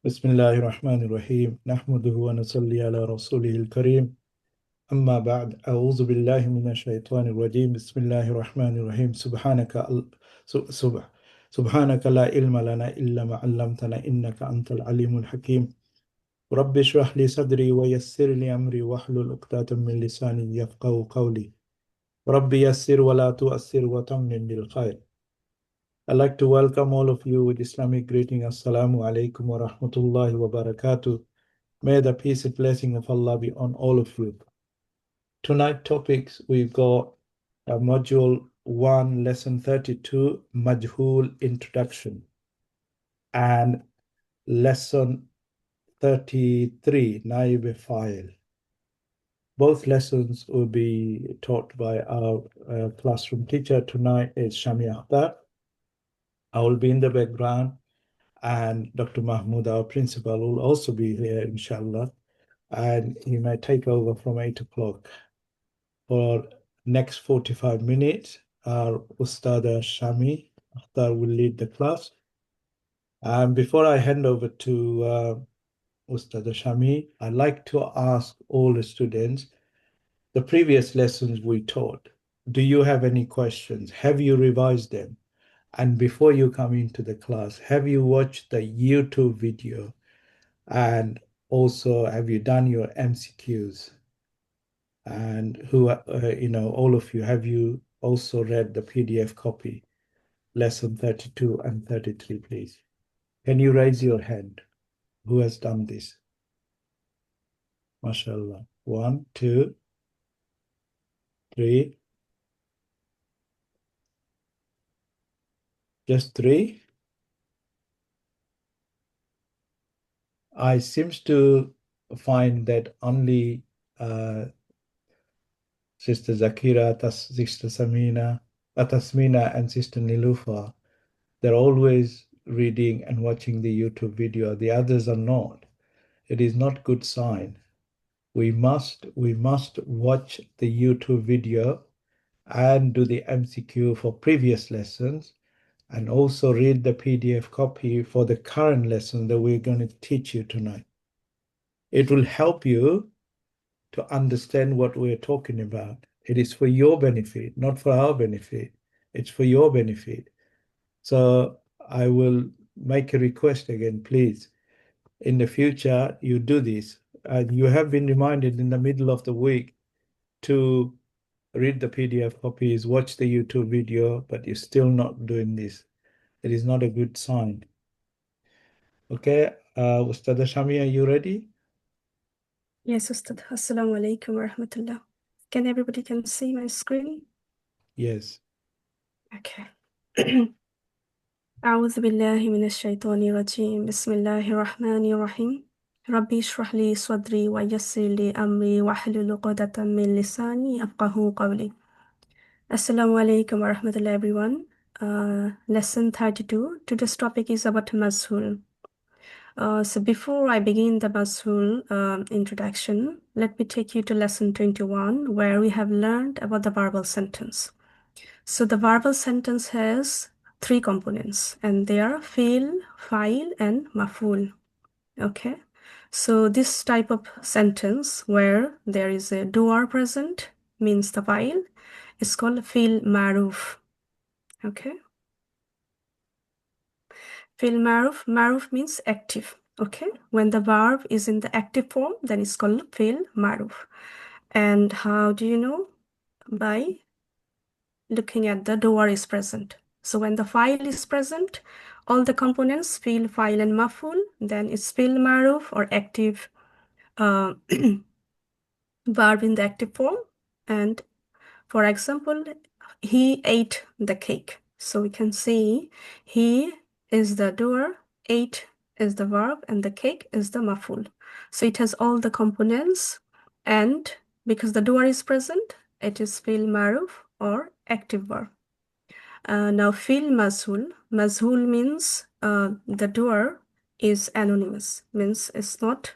بسم الله الرحمن الرحيم نحمده ونصلي على رسوله الكريم أما بعد أعوذ بالله من الشيطان الرجيم بسم الله الرحمن الرحيم سبحانك لا علم لنا إلا ما علمتنا إنك أنت العليم الحكيم رب اشرح لي صدري ويسر لي أمري واحلل عقدة من لساني يفقهوا قولي رب يسر ولا تؤثر وتمم بالخير. I'd like to welcome all of you with Islamic greeting. Assalamu alaikum wa rahmatullahi wa barakatuh. May the peace and blessing of Allah be on all of you. Tonight topics, we've got module 1, lesson 32, Majhool introduction, and lesson 33, Nayeb-e-Fael. Both lessons will be taught by our classroom teacher. Tonight is Shami Akhtar. I will be in the background, and Dr. Mahmoud, our principal, will also be here, inshallah, and he may take over from 8 o'clock. For next 45 minutes, our Ustada Shami Akhtar will lead the class. And before I hand over to Ustada Shami, I'd like to ask all the students, the previous lessons we taught, do you have any questions? Have you revised them? And before you come into the class, have you watched the YouTube video? And also, have you done your MCQs? And all of you, have you also read the PDF copy, lesson 32 and 33, please? Can you raise your hand? Who has done this? MashaAllah. 1, 2, 3. Just 3? I seems to find that only Sister Zakira, Sister Samina, Tasmina, and Sister Nilufa, they're always reading and watching the YouTube video. The others are not. It is not good sign. We must watch the YouTube video and do the MCQ for previous lessons, and also read the PDF copy for the current lesson that we're going to teach you tonight. It will help you to understand what we're talking about. It is for your benefit, not for our benefit. It's for your benefit. So I will make a request again, please. In the future, you do this. And you have been reminded in the middle of the week to read the PDF copies, watch the YouTube video, but you're still not doing this. It is not a good sign. Okay, Ustad Shami, are you ready? Yes, Ustad. Assalamu alaikum wa rahmatullah. Can everybody can see my screen? Yes. Okay. أعوذ بالله من الشيطان الرجيم بسم الله الرحمن الرحيم ربي اشرح لي صدري ويسر لي أمري واحلل عقدة من لساني يفقهوا قولي. Assalamu alaikum wa rahmatullah, everyone. Lesson 32. Today's topic is about Majhool. So before I begin the Majhool introduction, let me take you to lesson 21, where we have learned about the verbal sentence. So the verbal sentence has 3 components, and they are fi'l, fa'il, and maf'ul. Okay. So this type of sentence where there is a doer present, means the fa'il, is called fi'l ma'ruf. Okay. Fi'l ma'ruf. Ma'ruf means active. Okay. When the verb is in the active form, then it's called fi'l ma'ruf. And how do you know? By looking at the doer is present. So when the fa'il is present, all the components, fi'l, fa'il, and maf'ul, then it's fi'l ma'ruf or active verb in the active form. And for example, he ate the cake. So we can see he is the doer, ate is the verb, and the cake is the maf'ul. So it has all the components, and because the doer is present, it is fi'l ma'ruf or active verb. Now fi'l majhool. Majhool means the doer is anonymous, means it's not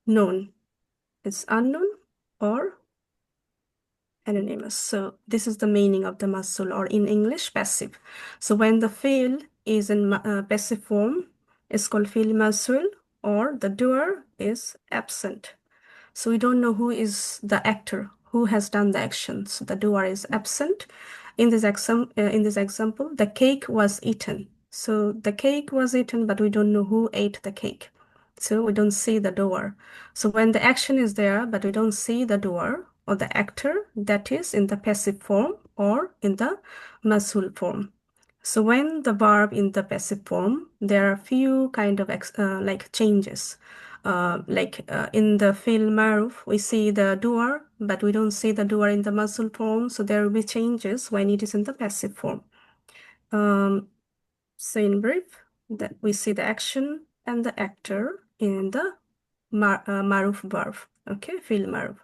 known. It's unknown or anonymous. So this is the meaning of the majhool, or in English, passive. So when the fi'l is in passive form, it's called fi'l majhool. or the doer is absent. So we don't know who is the actor, who has done the action. So the doer is absent. In this example, the cake was eaten. So the cake was eaten, but we don't know who ate the cake. So we don't see the doer. So when the action is there, but we don't see the doer or the actor, that is in the passive form or in the Majhool form. So when the verb in the passive form, there are few kind of changes. In the fi'l ma'ruf, we see the doer, but we don't see the doer in the Majhool form. So there will be changes when it is in the passive form. So in brief, that we see the action and the actor in the ma'ruf verb, okay, fi'l ma'ruf.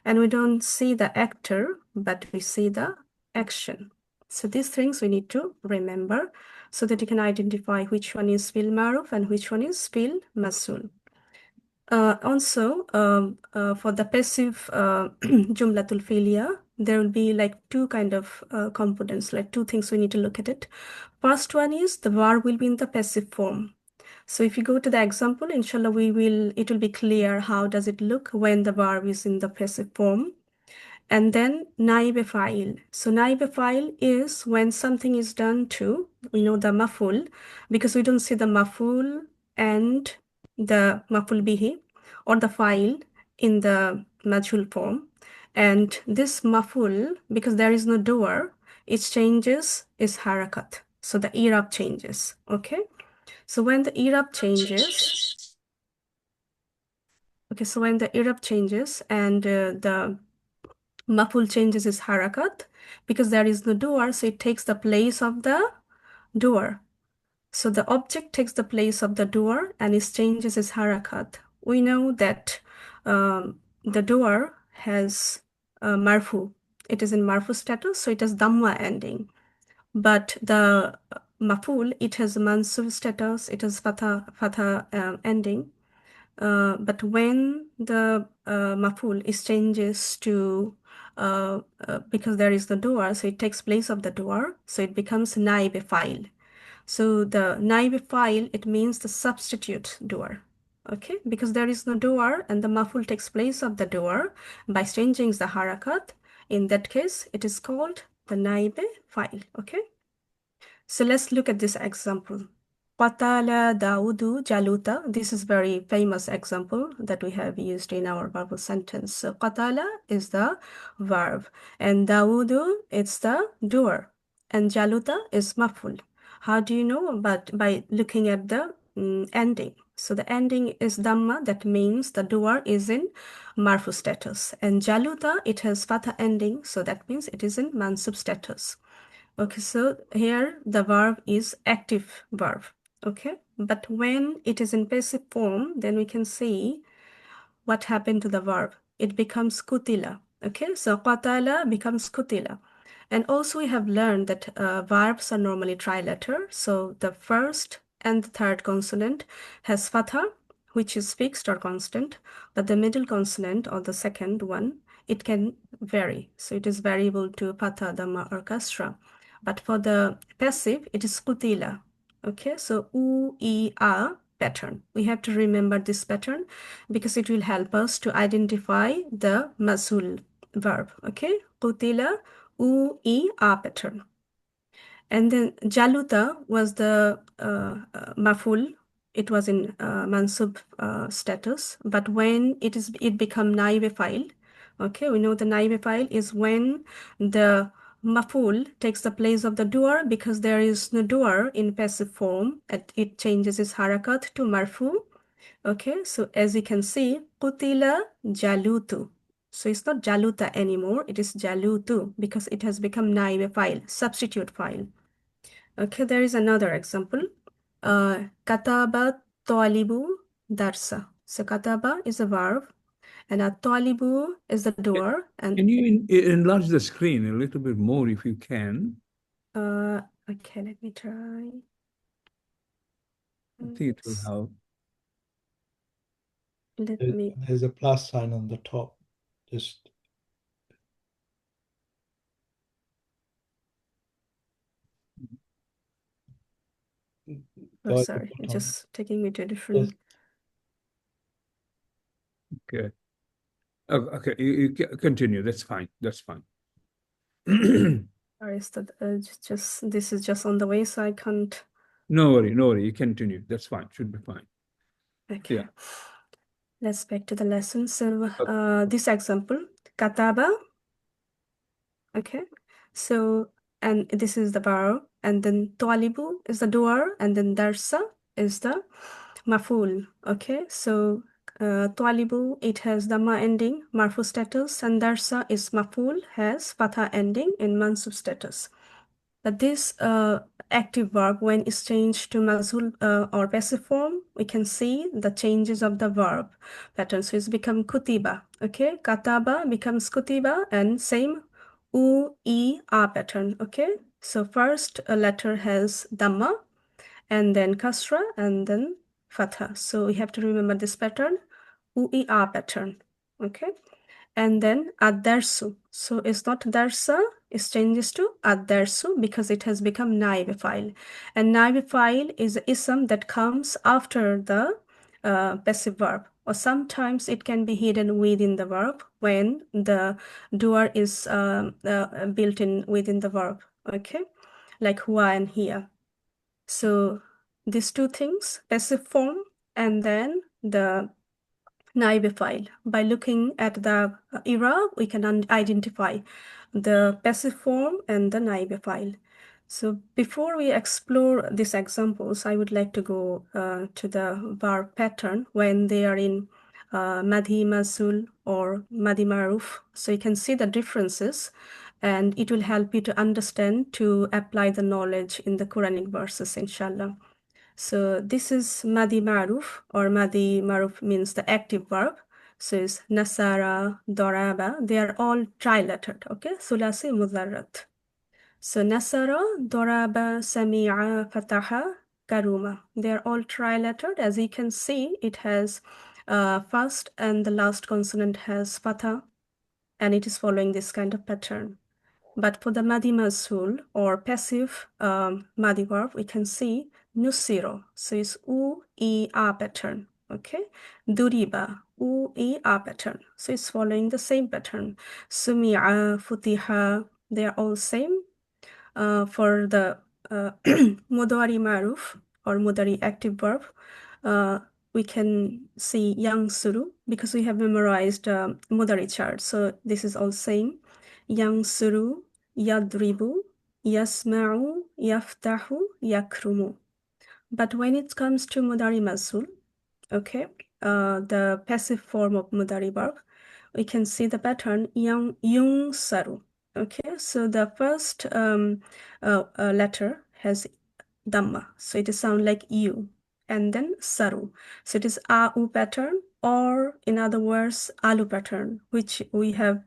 And we don't see the actor, but we see the action. So these things we need to remember so that you can identify which one is fi'l ma'ruf and which one is fi'l Majhool. For the passive Jumlatul Fi'liya, there will be like two kind of components, like two things we need to look at it. First one is the verb will be in the passive form. So if you go to the example, inshallah, it will be clear how does it look when the verb is in the passive form. And then Nayeb-e-Fael. So Nayeb-e-Fael is when something is done to, we know the maf'ul, because we don't see the maf'ul and the maf'ul bihi or the fa'il in the Majhool form. And this maf'ul, because there is no doer, its changes is harakat. So the i'rab changes, okay? So when the i'rab changes, and the maf'ul changes is harakat, because there is no doer, so it takes the place of the doer. So the object takes the place of the doer and its changes is harakat. We know that the doer has marfu. It is in marfu status, so it has dhamma ending. But the maf'ul, it has mansub status, it has fatha ending. But when the maf'ul is changes to because there is the doer, so it takes place of the doer, so it becomes Nayeb-e-Fael. So the Nayeb-e-Fael, it means the substitute doer. Okay, because there is no doer and the maf'ul takes place of the doer by changing the harakat. In that case, it is called the Nayeb-e-Fael. Okay, so let's look at this example. Qatala Daudu Jaluta. This is very famous example that we have used in our verbal sentence. So Qatala is the verb and Daudu is the doer and Jaluta is maf'ul. How do you know? But by looking at the ending. So the ending is Dhamma, that means the doer is in marfu status. And Jaluta, it has fatha ending, so that means it is in mansub status. Okay, so here the verb is active verb. Okay, but when it is in passive form, then we can see what happened to the verb. It becomes kutila. Okay, so qatala becomes kutila. And also we have learned that verbs are normally triletter. So the first and the third consonant has fatha, which is fixed or constant, but the middle consonant or the second one, it can vary. So it is variable to fatha, dhamma, or kasra. But for the passive, it is kutila. Okay, so u, e, a pattern. We have to remember this pattern because it will help us to identify the Majhool verb. Okay, kutila, u, e, a pattern. And then Jaluta was the maf'ul. It was in mansub status. But when it become Nayeb-e-Fael. Okay, we know the Nayeb-e-Fael is when the maf'ul takes the place of the doer because there is no doer in passive form. It changes its harakat to marfu. Okay, so as you can see, Qutila Jalutu. So it's not Jaluta anymore, it is Jalutu because it has become Nayeb-e-Fael, substitute file. Okay, there is another example. Kataba Talibu Darsa. So kataba is a verb and a talibu is the doer. And Can you enlarge the screen a little bit more if you can? Okay, let me try. I think it will help. There's a plus sign on the top. Just Oh, sorry, it's just taking me to a different. Okay. Okay, you continue. That's fine. That's fine. Or is that just this is just on the way, so I can't. No worry, no worry. You continue. That's fine. Should be fine. Okay. Yeah. Let's back to the lesson. So Okay. this example, kataba. Okay. So and this is the verb, and then talibu is the doer, and then darsa is the maful. Okay. So talibu, it has dhamma ending, marfu status, and darsa is maful, has fatha ending in mansub status. But this active verb, when it's changed to mazhul or passive form, we can see the changes of the verb pattern. So it's become kutiba. Okay, kataba becomes kutiba, and same u, e, a pattern. Okay, so first a letter has dhamma, and then kasra, and then fatha. So we have to remember this pattern, u, e, a pattern. Okay. And then ad-darsu. So it's not darsa, it changes to ad-darsu because it has become Nayeb-e-Fael. And Nayeb-e-Fael is an ism that comes after the passive verb. Or sometimes it can be hidden within the verb when the doer is built in within the verb. Okay, like huwa and here. So these two things, passive form and then the Nayeb-e-Fael. By looking at the era, we can identify the passive form and the Nayeb-e-Fael. So before we explore these examples, I would like to go to the verb pattern when they are in Madhi Masul or Madhi Maruf. So you can see the differences, and it will help you to understand to apply the knowledge in the Quranic verses, inshallah. So this is Madi Maruf, or Madi Maruf means the active verb. So it's Nasara, Doraba, they are all trilettered, okay? Sulasi Mudarrat. So Nasara, Doraba, Sami'a, Fataha, Karuma. They are all trilettered. As you can see, it has first and the last consonant has Fatha, and it is following this kind of pattern. But for the Madi Masul or passive Madi verb, we can see Nusiro. So it's U, E, A pattern. Okay. Duriba, U, E, A pattern. So it's following the same pattern. Sumi'a, Futiha, they are all same. For the Mudari Maruf or Mudari active verb, we can see Yang Suru because we have memorized Mudari chart. So this is all same. Yang Suru, Yadribu, Yasma'u, Yaftahu, Yakrumu. But when it comes to Mudari Masul, okay, the passive form of Mudari verb, we can see the pattern Yung Saru. Okay, so the first letter has Dhamma, so it sounds like you, and then Saru. So it is A-U pattern, or in other words, Alu pattern, which we have,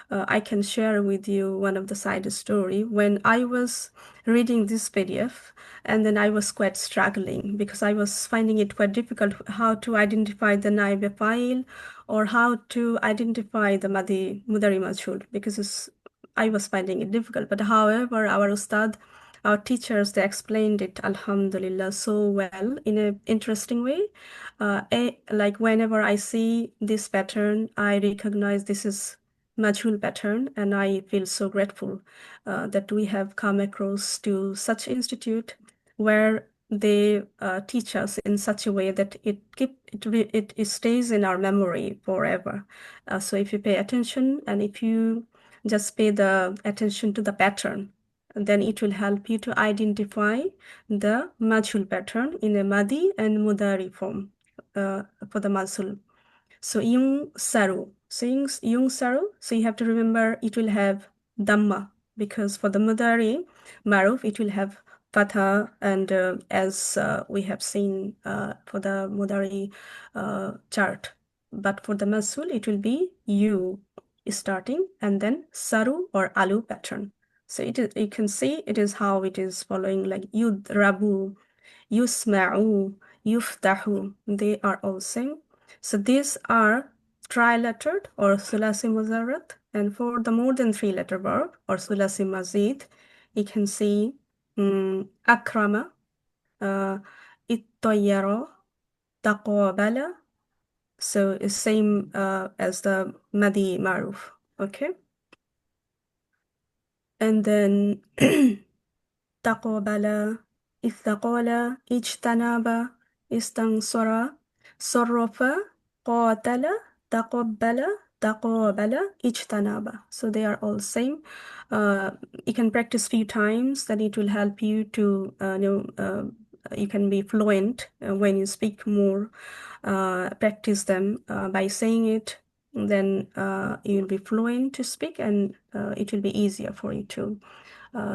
I can share with you one of the side story. When I was reading this PDF, and then I was quite struggling because I was finding it quite difficult how to identify the Nayeb-e-Fael or how to identify the Mudari Majhool because I was finding it difficult. But however, our Ustad, our teachers, they explained it, alhamdulillah, so well in an interesting way. Like whenever I see this pattern, I recognize this is Majhool pattern, and I feel so grateful that we have come across to such institute where they teach us in such a way that it stays in our memory forever. So if you pay attention and if you just pay the attention to the pattern, then it will help you to identify the Majhool pattern in a Madi and Mudari form for the Majhool. So Yung Saru. So Yung Saru, so you have to remember it will have Dhamma because for the Mudari Maruf, it will have Fatha, and as we have seen for the Mudari chart. But for the Masul, it will be You starting and then Saru or Alu pattern. So it is, you can see it is how it is following like Yudrabu, Yusma'u, Yuftahu. They are all same. So these are trilettered or Sulasi Muzarat. And for the more than three letter verb or Sulasi Mazid, you can see Akrama, Ittayara, Taqabala, So it's same as the Madi Maruf. Okay. And then تقابل استقال اجتنب استنصر صرف قاتل تقبل تقابل اجتنب. So they are all same. You can practice few times, then it will help you to you can be fluent when you speak more. Practice them by saying it, then you will be fluent to speak, and it will be easier for you to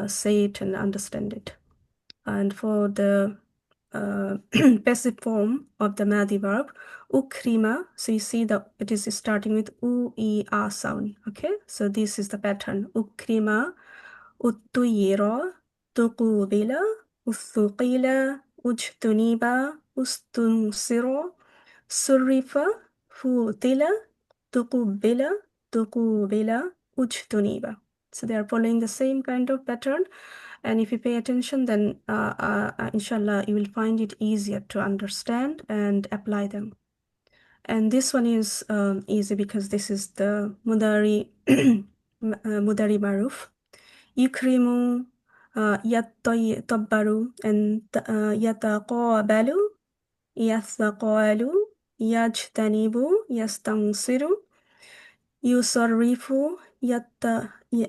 say it and understand it. And for the passive form of the Madi verb, ukrima, so you see that it is starting with u-e-a sound. Okay, so this is the pattern. Ukrima, utuyira, tuqubila, uthuqila, ujtuniba, ustunsira, surrifa, futila, tuqubila, tuqubila, ujtuniba. So they are following the same kind of pattern. And if you pay attention, then inshallah, you will find it easier to understand and apply them. And this one is easy because this is the Mudari Mudari Maruf. Yukrimu, yattaytabbaru, and yataqabalu, yathaqalu, yajtanibu, yastansiru, yusarrifu,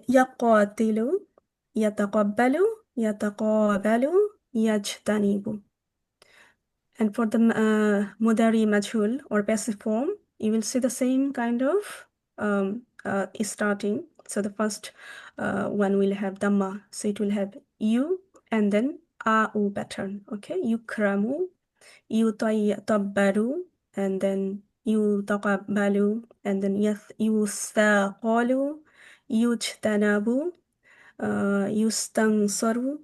yaqatilu, yataqabbalu, yataqabalu, yajtanibu. And for the Mudari Majhool or passive form, you will see the same kind of starting. So the first one will have Dhamma. So it will have you and then A-U pattern. Okay, yukramu, yutaytabbaru, and then yutaqabbalu, and then yustaqalu, yujtanabu, yustansaru,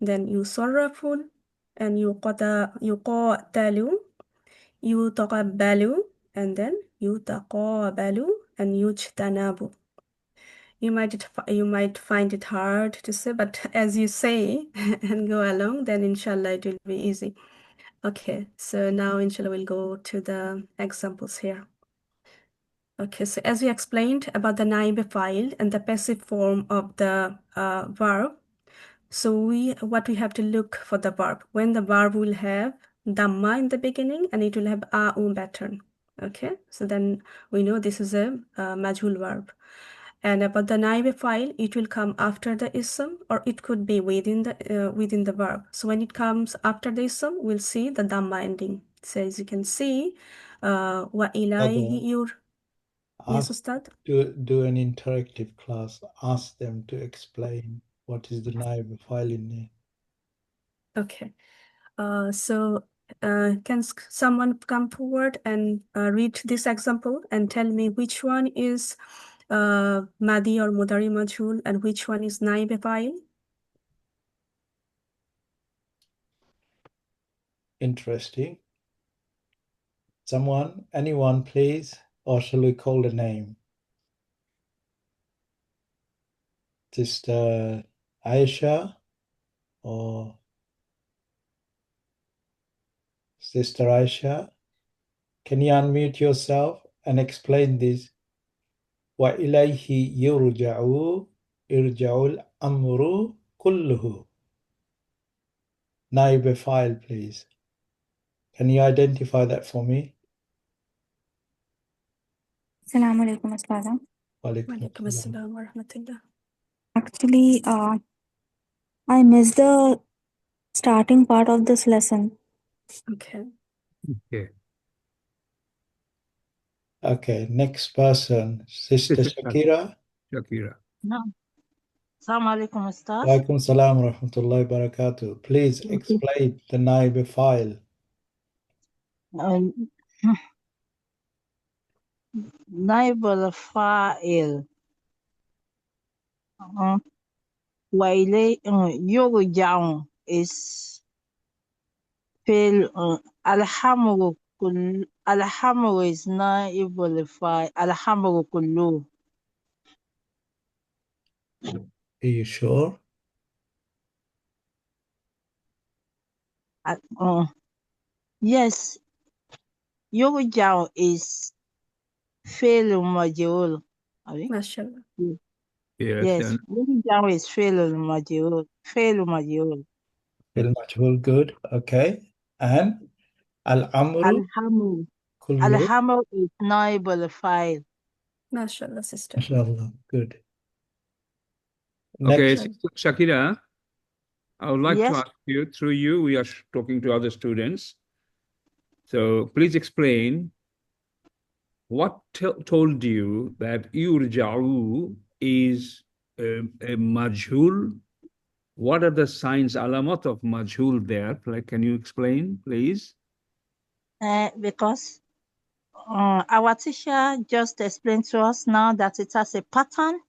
then yusarrafu, and yuqatalu, yutaqabbalu, and then yutaqabalu, and yujtanabu. You might find it hard to say, but as you say and go along, then inshallah it will be easy. Okay, so now inshallah we'll go to the examples here. Okay, so as we explained about the Nayeb-e-Fael and the passive form of the verb, so what we have to look for the verb, when the verb will have Dhamma in the beginning and it will have A-U pattern. Okay, so then we know this is a Majhool verb. And about the Nayeb-e-Fael, it will come after the ism, or it could be within the verb. So when it comes after the ism, we'll see the Dhamma ending. So as you can see, wa ilayhi yur. Yes, Ustad? Do an interactive class. Ask them to explain what is the Nayeb-e-Fael in there. Okay. So can someone come forward and read this example and tell me which one is Madi or Mudari Majhool and which one is Nayeb-e-Fael? Interesting. Someone, anyone, please, or shall we call the name? Sister Aisha or Sister Aisha, can you unmute yourself and explain this? Wa ilayhi yurja'u irja'ul amru kulluhu. Nayeb-e-Fael, please. Can you identify that for me? Assalamu alaikum, Astada. Walaikum assalam wa rahmatullah. Actually, I missed the starting part of this lesson. Okay. Okay. Okay, next person, Sister Shakira. Shakira. No. Assalamu alaikum, Ustaz. Walaikum salam wa rahmatullahi wa barakatuh. Please explain the Nayeb-e-Fael. Nayeb-e-Fael. Yurja'u is fil alhamru is Nayeb-e-Fael. Alhamru kullu. Are you sure? Yes. Yurja'u is fi'l majhul. MashaAllah. Yes. Yes, yurja'u is fi'l majhul. Fi'l majhul. Fil majhul, good. Okay. And al-amru Alhamdu. kullu. Alhamdu is Nayeb-e-Fael. MashaAllah, sister. Mashallah, good. Okay, Next. Sister Shakira, I would like to Yes. ask you, through you, we are talking to other students. So please explain what told you that yurja'u is a majhul. What are the signs, alamat of majhul there? Like, can you explain, please? Because our teacher just explained to us now that it has a pattern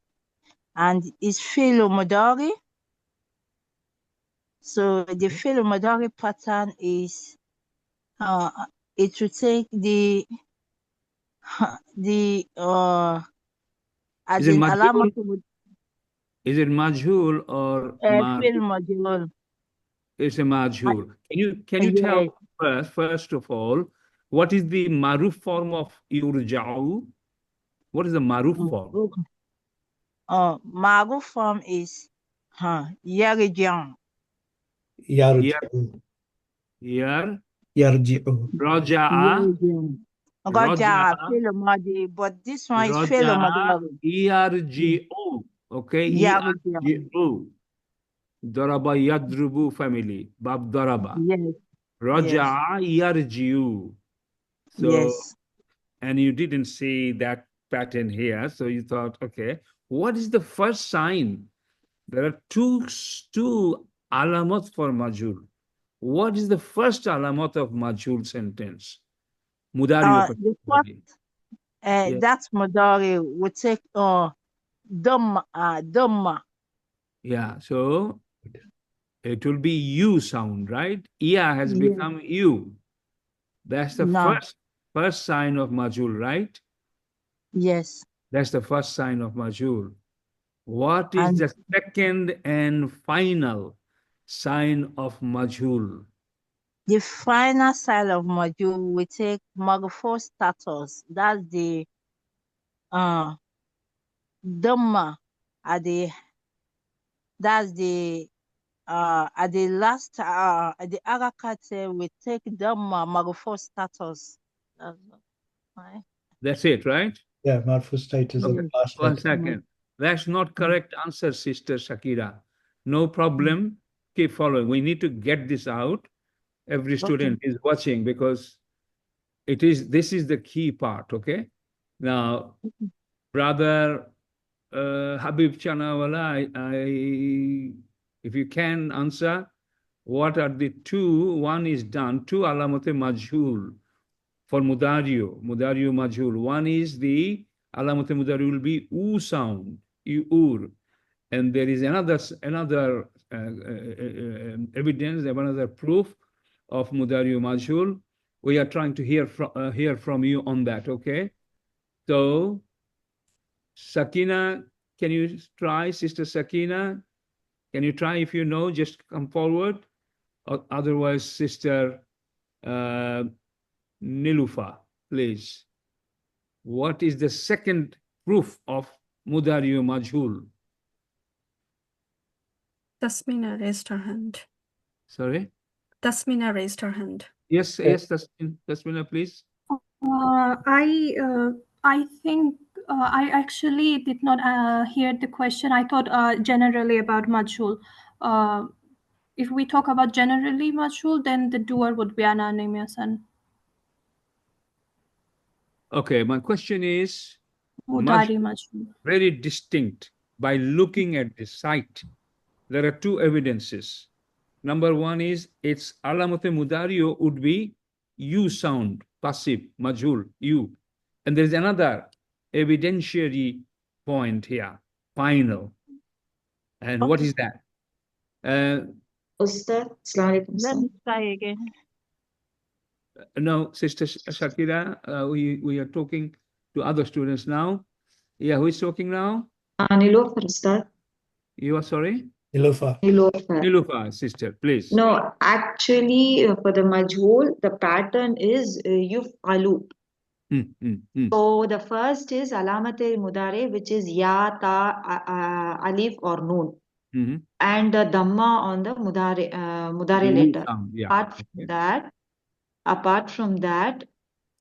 and it's fi'l mudari. So the fi'l mudari pattern is it will take the as Is it in majhul? alamatu Is it majhul or fi'l majhul. It's a majhul. Can you tell first of all, what is the maruf form of yurja'u? What is the maruf form? Maruf form is yarji'u. Yarji'u. Yarji'u. Raja'a. Raja'a fi'l madi, but this one is fi'l mudari. Yarji'u. Okay, yarji'u. Daraba yadrubu family. Bab daraba. Yes. Raja'a yarji'u. So, Yes. and you didn't see that pattern here, so you thought, okay, what is the first sign? There are two alamat for majhul. What is the first alamat of majhul sentence? Mudari. The first, that's mudari. We take dhamma. Yeah, so it will be U sound, right? Ia has become U. That's the first sign of majhul, right? Yes. That's the first sign of majhul. What is the second and final sign of majhul? The final sign of majhul, we take marfu status. That's the dhamma at the last at the harakat we take dhamma marfu status. That's it, right? Yeah, marfu status of the last 1 letter. second. That's not correct answer, Sister Shakira. No problem. Keep following. We need to get this out. Every student is watching because this is the key part, okay? Now, brother Habib Chanawala, if you can answer, what are the two? One is done, two alamate majhul for mudariyo majhul. One is the alamate mudariyo will be u sound, ur, and there is another evidence, another proof of mudariyo majhul. We are trying to hear from you on that, okay? So, Sakina, can you try, Sister Sakina? Can you try? If you know, just come forward. Otherwise, Sister Nilufa, please. What is the second proof of mudariyo majhul? Tasmina raised her hand. Sorry? Tasmina raised her hand. Yes, Tasmina, please. I think I actually did not hear the question. I thought generally about majhul. If we talk about generally majhul, then the doer would be anonymous and Okay, my question is mudari majhul. very distinct. By looking at the site, there are two evidences. Number one is its alamate mudariyo would be U sound, passive, majhul, U. And there's another evidentiary point here, final. And what is that? Ustad, Assalamualaikum. Let me try again. No, Sister Shakira, we are talking to other students now. Yeah, who is talking now? Nilofer, Ustad. You are sorry? Nilofa. Nilufa, sister, please. No, actually, for the majhool, the pattern is yuf'alu. So the first is alamat-e-mudare, which is ya, ta, alif or noon, and the dhamma on the mudare letter. Yeah. Apart from that,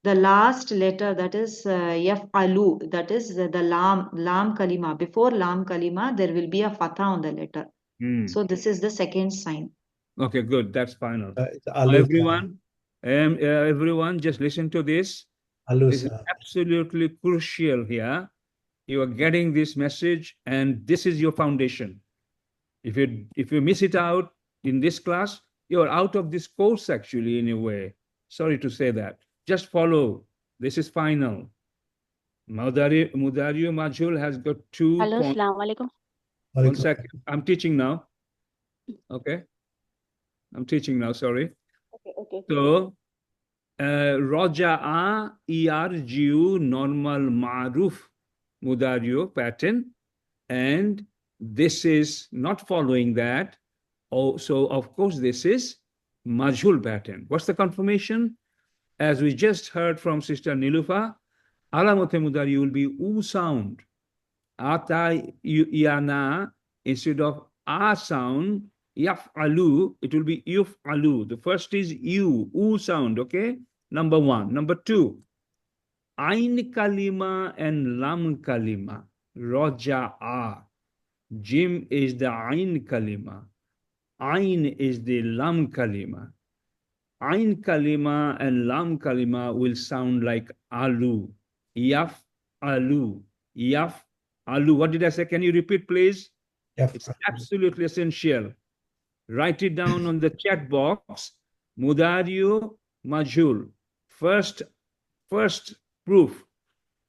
the last letter, that is yaf'alu, that is the lam kalima. Before lam kalima, there will be a fatha on the letter. So this is the second sign. Okay, good. That's final. Alusa. Everyone, just listen to this. This is Alusa. absolutely crucial here. You are getting this message, and this is your foundation. If you miss it out in this class, you are out of this course actually in a way. Sorry to say that. Just follow. This is final. Mudariyu Majhool has got 2 Hello, points. Assalamu alaikum. 1 second. I'm teaching now. Okay. I'm teaching now, sorry. Okay. So, Raja'a ERGU normal ma'ruf Mudariyu pattern, and this is not following that. Oh, so of course this is Majhool pattern. What's the confirmation? As we just heard from Sister Nilufa, Alamote Mudari will be U sound. Ata yana, instead of A sound, yaf'alu, it will be yuf'alu. The first is U sound, okay? Number 1. Number 2, Ain kalima and Lam kalima. Raja'a. Jim is the Ain kalima. Ain is the Lam kalima. Ain kalima and Lam kalima will sound like alu. Yaf alu. Yaf alu. What did I say? Can you repeat, please? It's absolutely essential. Write it down on the chat box. Mudariyu Majhool. First proof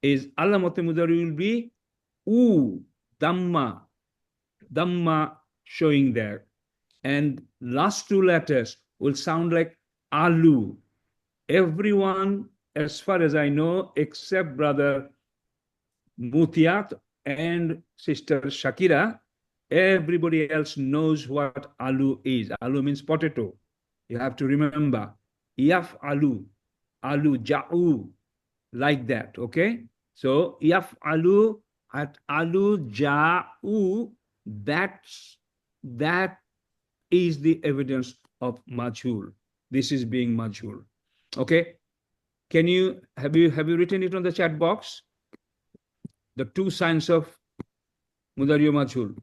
is Alamote Mudari will be U, Dhamma showing there. And last 2 letters will sound like Alu. Everyone, as far as I know, except Brother Mutiat and Sister Shakira, everybody else knows what Alu is. Alu means potato. You have to remember. Yaf Alu. Alu, Ja'u. Like that, okay? So, Yaf Alu at Alu, Ja'u. That is the evidence of Majhool. This is being Majhool. Okay? Have you written it on the chat box? The 2 signs of Mudariyu Majhool.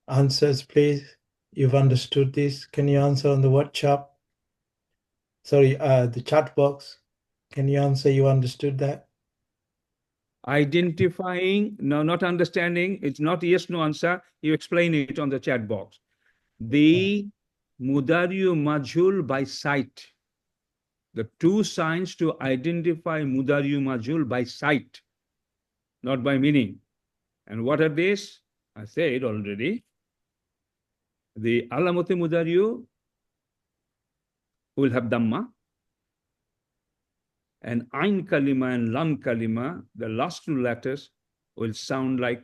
Answers, please. You've understood this. Can you answer on the WhatsApp? Sorry, the chat box. Can you answer? You understood that? Identifying, no, not understanding. It's not yes, no answer. You explain it on the chat box. The Mudariyu Majhool by sight. The 2 signs to identify Mudariyu Majhool by sight, not by meaning. And what are these? I said already. The Alamote Mudariyu will have Dhamma. And Ain Kalima and Lam Kalima, the last 2 letters will sound like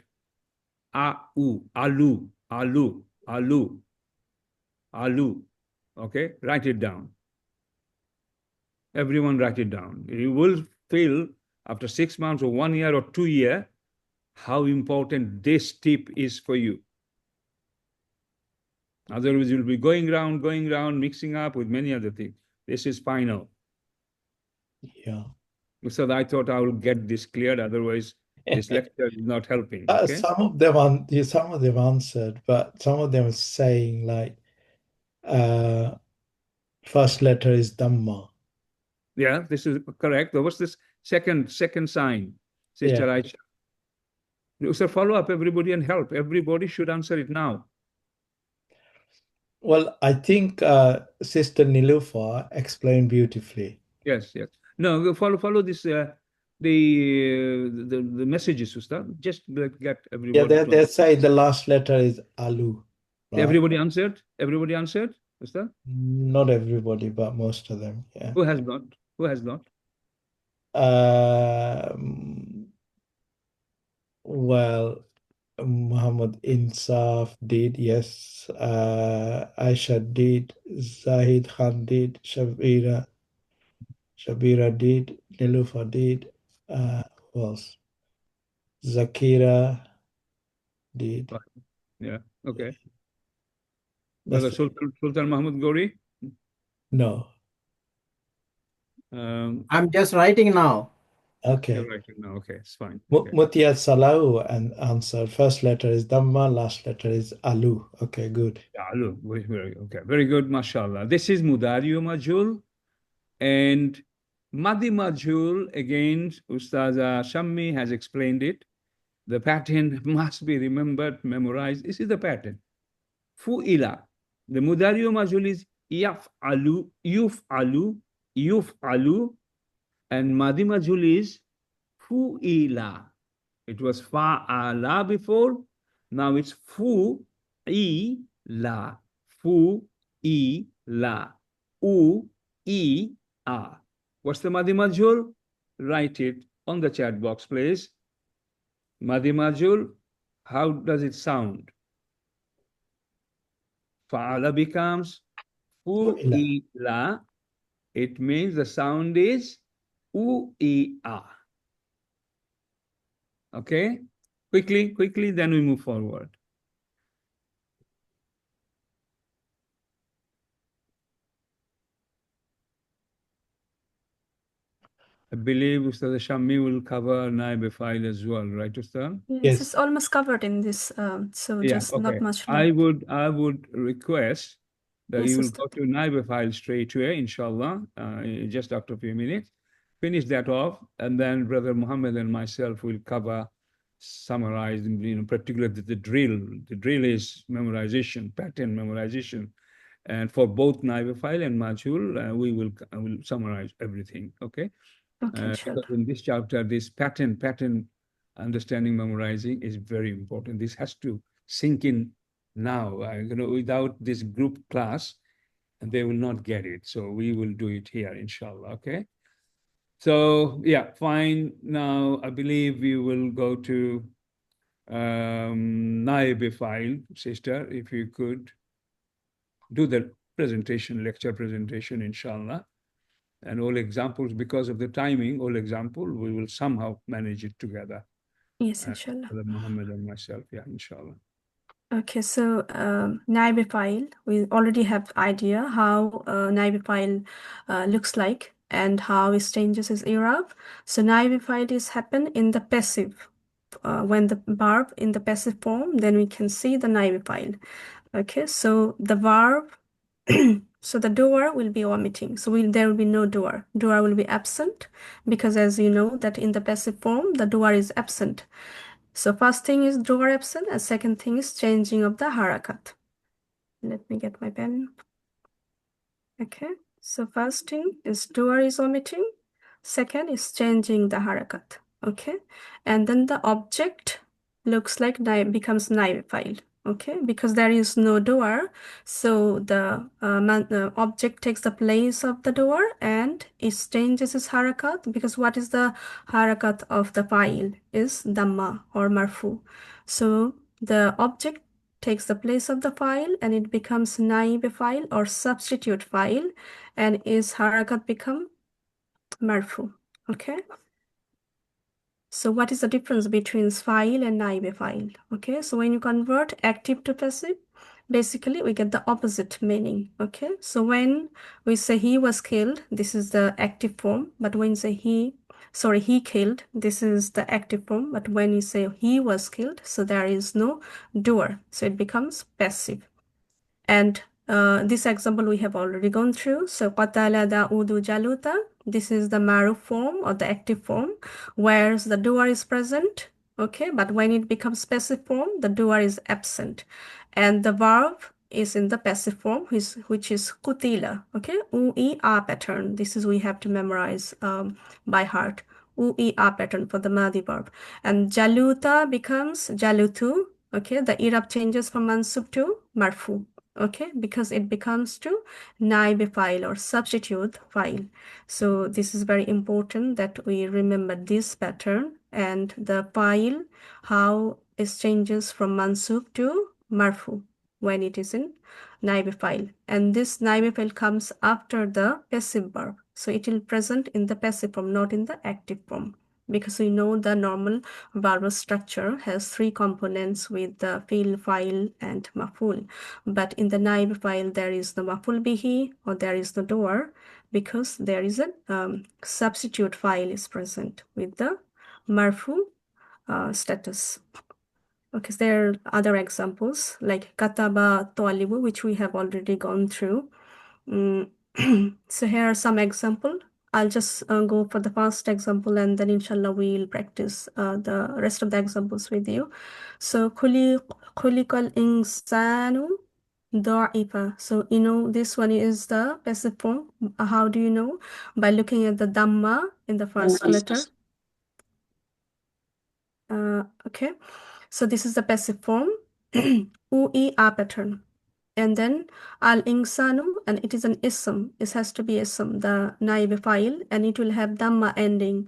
A-U, Alu, Alu, Alu, Alu. Okay, write it down. Everyone write it down. You will feel after 6 months or 1 year or 2 years how important this tip is for you. Otherwise, you'll be going around, mixing up with many other things. This is final. Yeah. So I thought I will get this cleared. Otherwise, this lecture is not helping. Okay? Some of them answered, but some of them are saying like first letter is Dhamma. Yeah, this is correct. What's this second sign, Sister Aisha? So follow up everybody and help. Everybody should answer it now. Well, I think Sister Nilufa explained beautifully. Yes. No, follow this. The messages, Sister. Just get everybody. Yeah, they say the last letter is Alu. Right? Everybody answered. Everybody answered, Sister. Not everybody, but most of them. Yeah. Who has not? Who has not? Well, Muhammad Insaf did, yes. Aisha did. Zahid Khan did. Shabira did. Nilufa did. Who else? Zakira did. Yeah, okay. That's Brother Sultan Mahmud Gori? No. I'm just writing now. Okay. You're writing now. Okay, it's fine. Mutiyat Salahu and answer. First letter is Dhamma, last letter is Alu. Okay, good. Yeah, Alu. Okay, very good, mashallah. This is Mudariyu Majhool. And Madi Majhool, again, Ustaza Shammi has explained it. The pattern must be remembered, memorized. This is the pattern. Fu'ila. The Mudariyu Majhool is yaf'alu, yuf'alu, and Madi Majhool is fu'ila. It was fa'ala before, now it's fu'ila, fu'ila, u-i-a. What's the Madi Majhool? Write it on the chat box, please. Madi Majhool, how does it sound? Fa'ala becomes fu'ila. It means the sound is u-i-a. Okay? Quickly, then we move forward. I believe Ustad Shammi will cover Nayeb-e-Fael as well, right, Ustad? Yes, it's almost covered in this, so Yeah, just not much I left. would request that Yes, you will Ustad. go to Nayeb-e-Fael straight away, inshallah, just after a few minutes. Finish that off, and then Brother Muhammad and myself will cover, summarize, particularly the drill. The drill is memorization, pattern memorization. And for both Nayeb-e-Fael and Majhool, we will summarize everything, okay? Okay, Because in this chapter, this pattern understanding, memorizing is very important. This has to sink in now. Without this group class, they will not get it. So we will do it here, inshallah, okay? So, yeah, fine. Now, I believe we will go to Nayeb-e-Fael, sister, if you could do the presentation, lecture presentation, inshallah. And all examples, because of the timing, all example, we will somehow manage it together. Yes, inshallah. Muhammad and myself, yeah, inshallah. Okay, so Nayeb-e-Fael, we already have idea how Nayeb-e-Fael looks like and how it changes its i'rab. So Nayeb-e-Fael is happen in the passive. When the verb in the passive form, then we can see the Nayeb-e-Fael. Okay, so the verb, so the doer will be omitting. So there will be no doer. Doer will be absent because, as you know, that in the passive form, the doer is absent. So first thing is doer absent, and second thing is changing of the harakat. Let me get my pen. Okay, so first thing is doer is omitting. Second is changing the harakat. Okay, and then the object looks like becomes Nayeb-e-Fael. Okay, because there is no doer, so the object takes the place of the doer and it changes its harakat, because what is the harakat of the file is dhamma or marfu. So the object takes the place of the file and it becomes Nayeb-e-Fael or substitute file, and its harakat become marfu. Okay. So what is the difference between file and Nayeb-e-Fael? Okay, so when you convert active to passive, basically we get the opposite meaning. Okay, so when we say he was killed, this is the active form, but when you say he killed, this is the active form, but when you say he was killed, so there is no doer, so it becomes passive. And this example we have already gone through. So qatala Da'udu Jaluta, this is the maruf form or the active form, where the doer is present. Okay, but when it becomes passive form, the doer is absent, and the verb is in the passive form, which is qutila. Okay, u-i-a pattern. This is we have to memorize by heart. U-i-a pattern for the Madi verb, and Jaluta becomes Jalutu. Okay, the i'rab changes from mansub to marfu. Okay, because it becomes to Nayeb-e-Fael or substitute file. So this is very important that we remember this pattern and the file, how it changes from mansub to marfu when it is in Nayeb-e-Fael. And this Nayeb-e-Fael comes after the passive verb. So it will present in the passive form, not in the active form. Because we know the normal verbal structure has three components with the fi'l, fa'il, and maf'ul. But in the Nayeb-e-Fael, there is the maf'ul bihi, or there is the doer, because there is a substitute file is present with the marfu status. Okay, so there are other examples like kataba talibu, which we have already gone through. So here are some examples. I'll just go for the first example, and then inshallah we'll practice the rest of the examples with you. So khuliqal insanu da'ifa. So you know this one is the passive form. How do you know? By looking at the dhamma in the first letter. Okay, so this is the passive form. U-E-A pattern. And then al-insanu, and it is an ism. It has to be ism, the Nayeb-e-Fael, and it will have dhamma ending,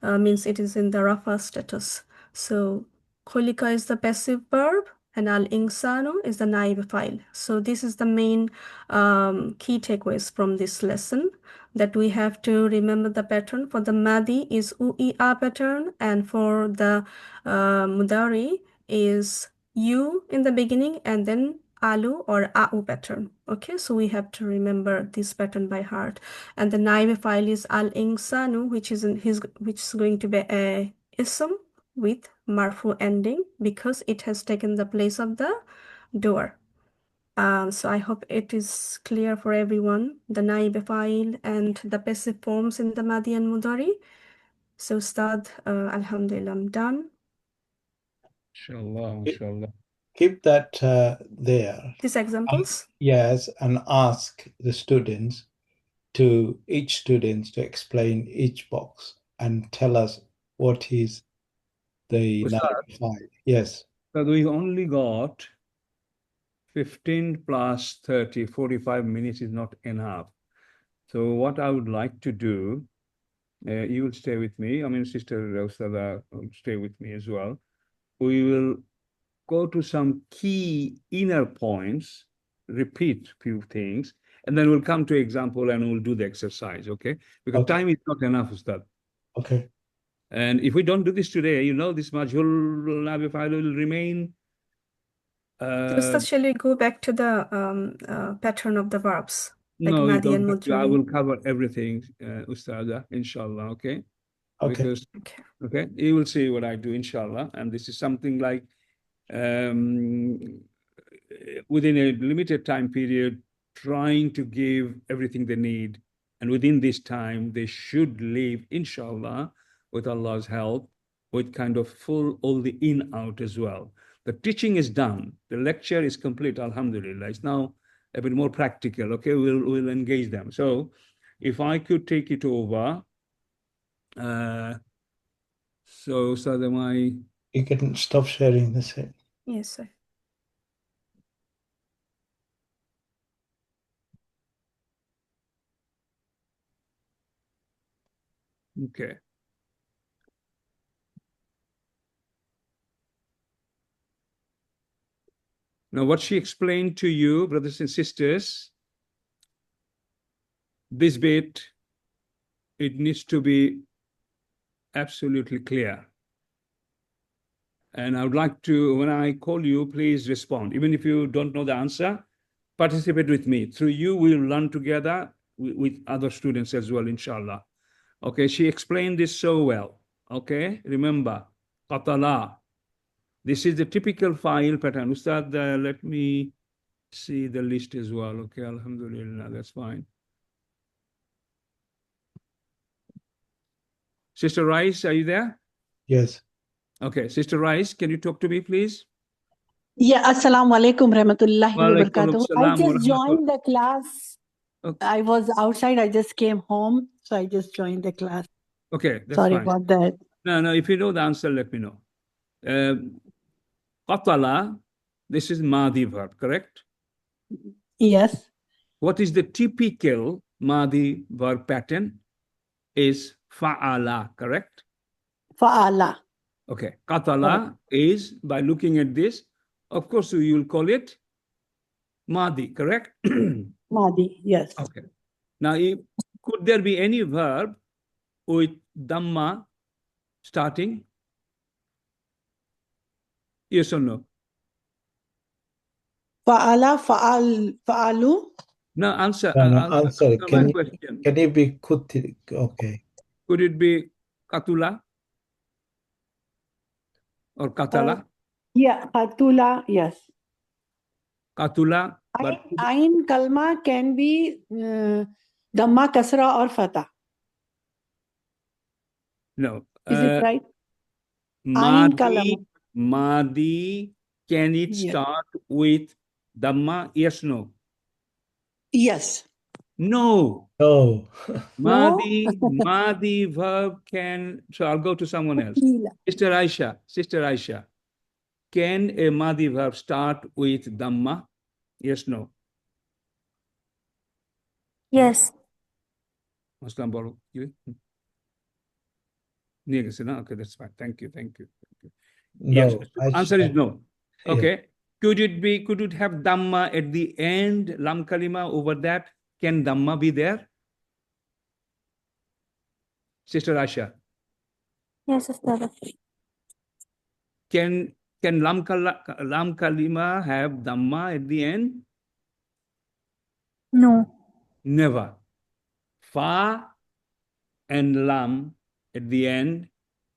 means it is in the rafa status. So khulika is the passive verb, and al-insanu is the Nayeb-e-Fael. So this is the main key takeaways from this lesson, that we have to remember the pattern. For the Madi is U-E-A pattern, and for the Mudari is U in the beginning, and then alu or au pattern. Okay, so we have to remember this pattern by heart. And the Nayeb-e-Fael is al-insanu, which is going to be a ism with marfu ending, because it has taken the place of the doer. So I hope it is clear for everyone, the Nayeb-e-Fael and the passive forms in the Madi and Mudari. So Ustad, alhamdulillah, I'm done. Inshallah, inshallah. Keep that there. These examples? Yes, and ask the students each student to explain each box and tell us what is the Nayeb-e-Fael. Yes. So we only got 15 plus 30, 45 minutes is not enough. So what I would like to do, you will stay with me. I mean, Sister Ustada will stay with me as well. We will go to some key inner points, repeat few things, and then we'll come to example and we'll do the exercise, okay? Because time is not enough, Ustad. Okay. And if we don't do this today, you know, this Majhool Nayeb-e-Fael will remain. Ustad, shall we go back to the pattern of the verbs? Like No, Madi and Mudari? I will cover everything, Ustada, inshallah, okay? Okay. Because, okay, you will see what I do, inshallah. And this is something like within a limited time period, trying to give everything they need. And within this time, they should live, inshallah, with Allah's help, with kind of full all the in-out as well. The teaching is done. The lecture is complete, alhamdulillah. It's now a bit more practical, okay? We'll engage them. So if I could take it over. So Sadamai. You can stop sharing the same. Yes, sir. Okay. Now, what she explained to you, brothers and sisters, this bit, it needs to be absolutely clear. And I would like to, when I call you, please respond. Even if you don't know the answer, participate with me. Through you, we'll learn together with other students as well, inshallah. Okay, she explained this so well. Okay, remember, qatala. This is the typical file pattern. Ustad, let me see the list as well. Okay, alhamdulillah, that's fine. Sister Rice, are you there? Yes. Okay, Sister Rice, can you talk to me, please? Yeah, assalamu alaikum rahmatullahi wa barakatuh. I Walaikum just assalam joined the class. Okay. I was outside, I just came home, so I just joined the class. Okay, that's Sorry fine. about that. No, if you know the answer, let me know. Qatala, this is Madi verb, correct? Yes. What is the typical Madi verb pattern? Is fa'ala, correct? Fa'ala. Okay, qatala is, by looking at this, of course, you will call it madi, correct? Madi, yes. Okay. Now, could there be any verb with dhamma starting? Yes or no? Fa'ala, fa'alu. No, answer. Answer. My question. Can it be kuti? Okay. Could it be katula or katala? Yeah, katula, yes. Katula. Ain kalma can be dhamma, kasra or fatah. No. Is it right? Ain kalma. Madi, can it start with dhamma? Yes, no? Yes. No. No. Madi verb can, so I'll go to someone else. Sister Aisha, can a Madi verb start with dhamma? Yes, no? Yes. Muslim Baru, you? Okay, that's fine. Thank you. No. Yes, answer is no. Okay. Could it have dhamma at the end, lam kalima over that? Can dhamma be there? Sister Asha. Yes, Ustad. Can lam kalima have dhamma at the end? No. Never. Fa and lam at the end,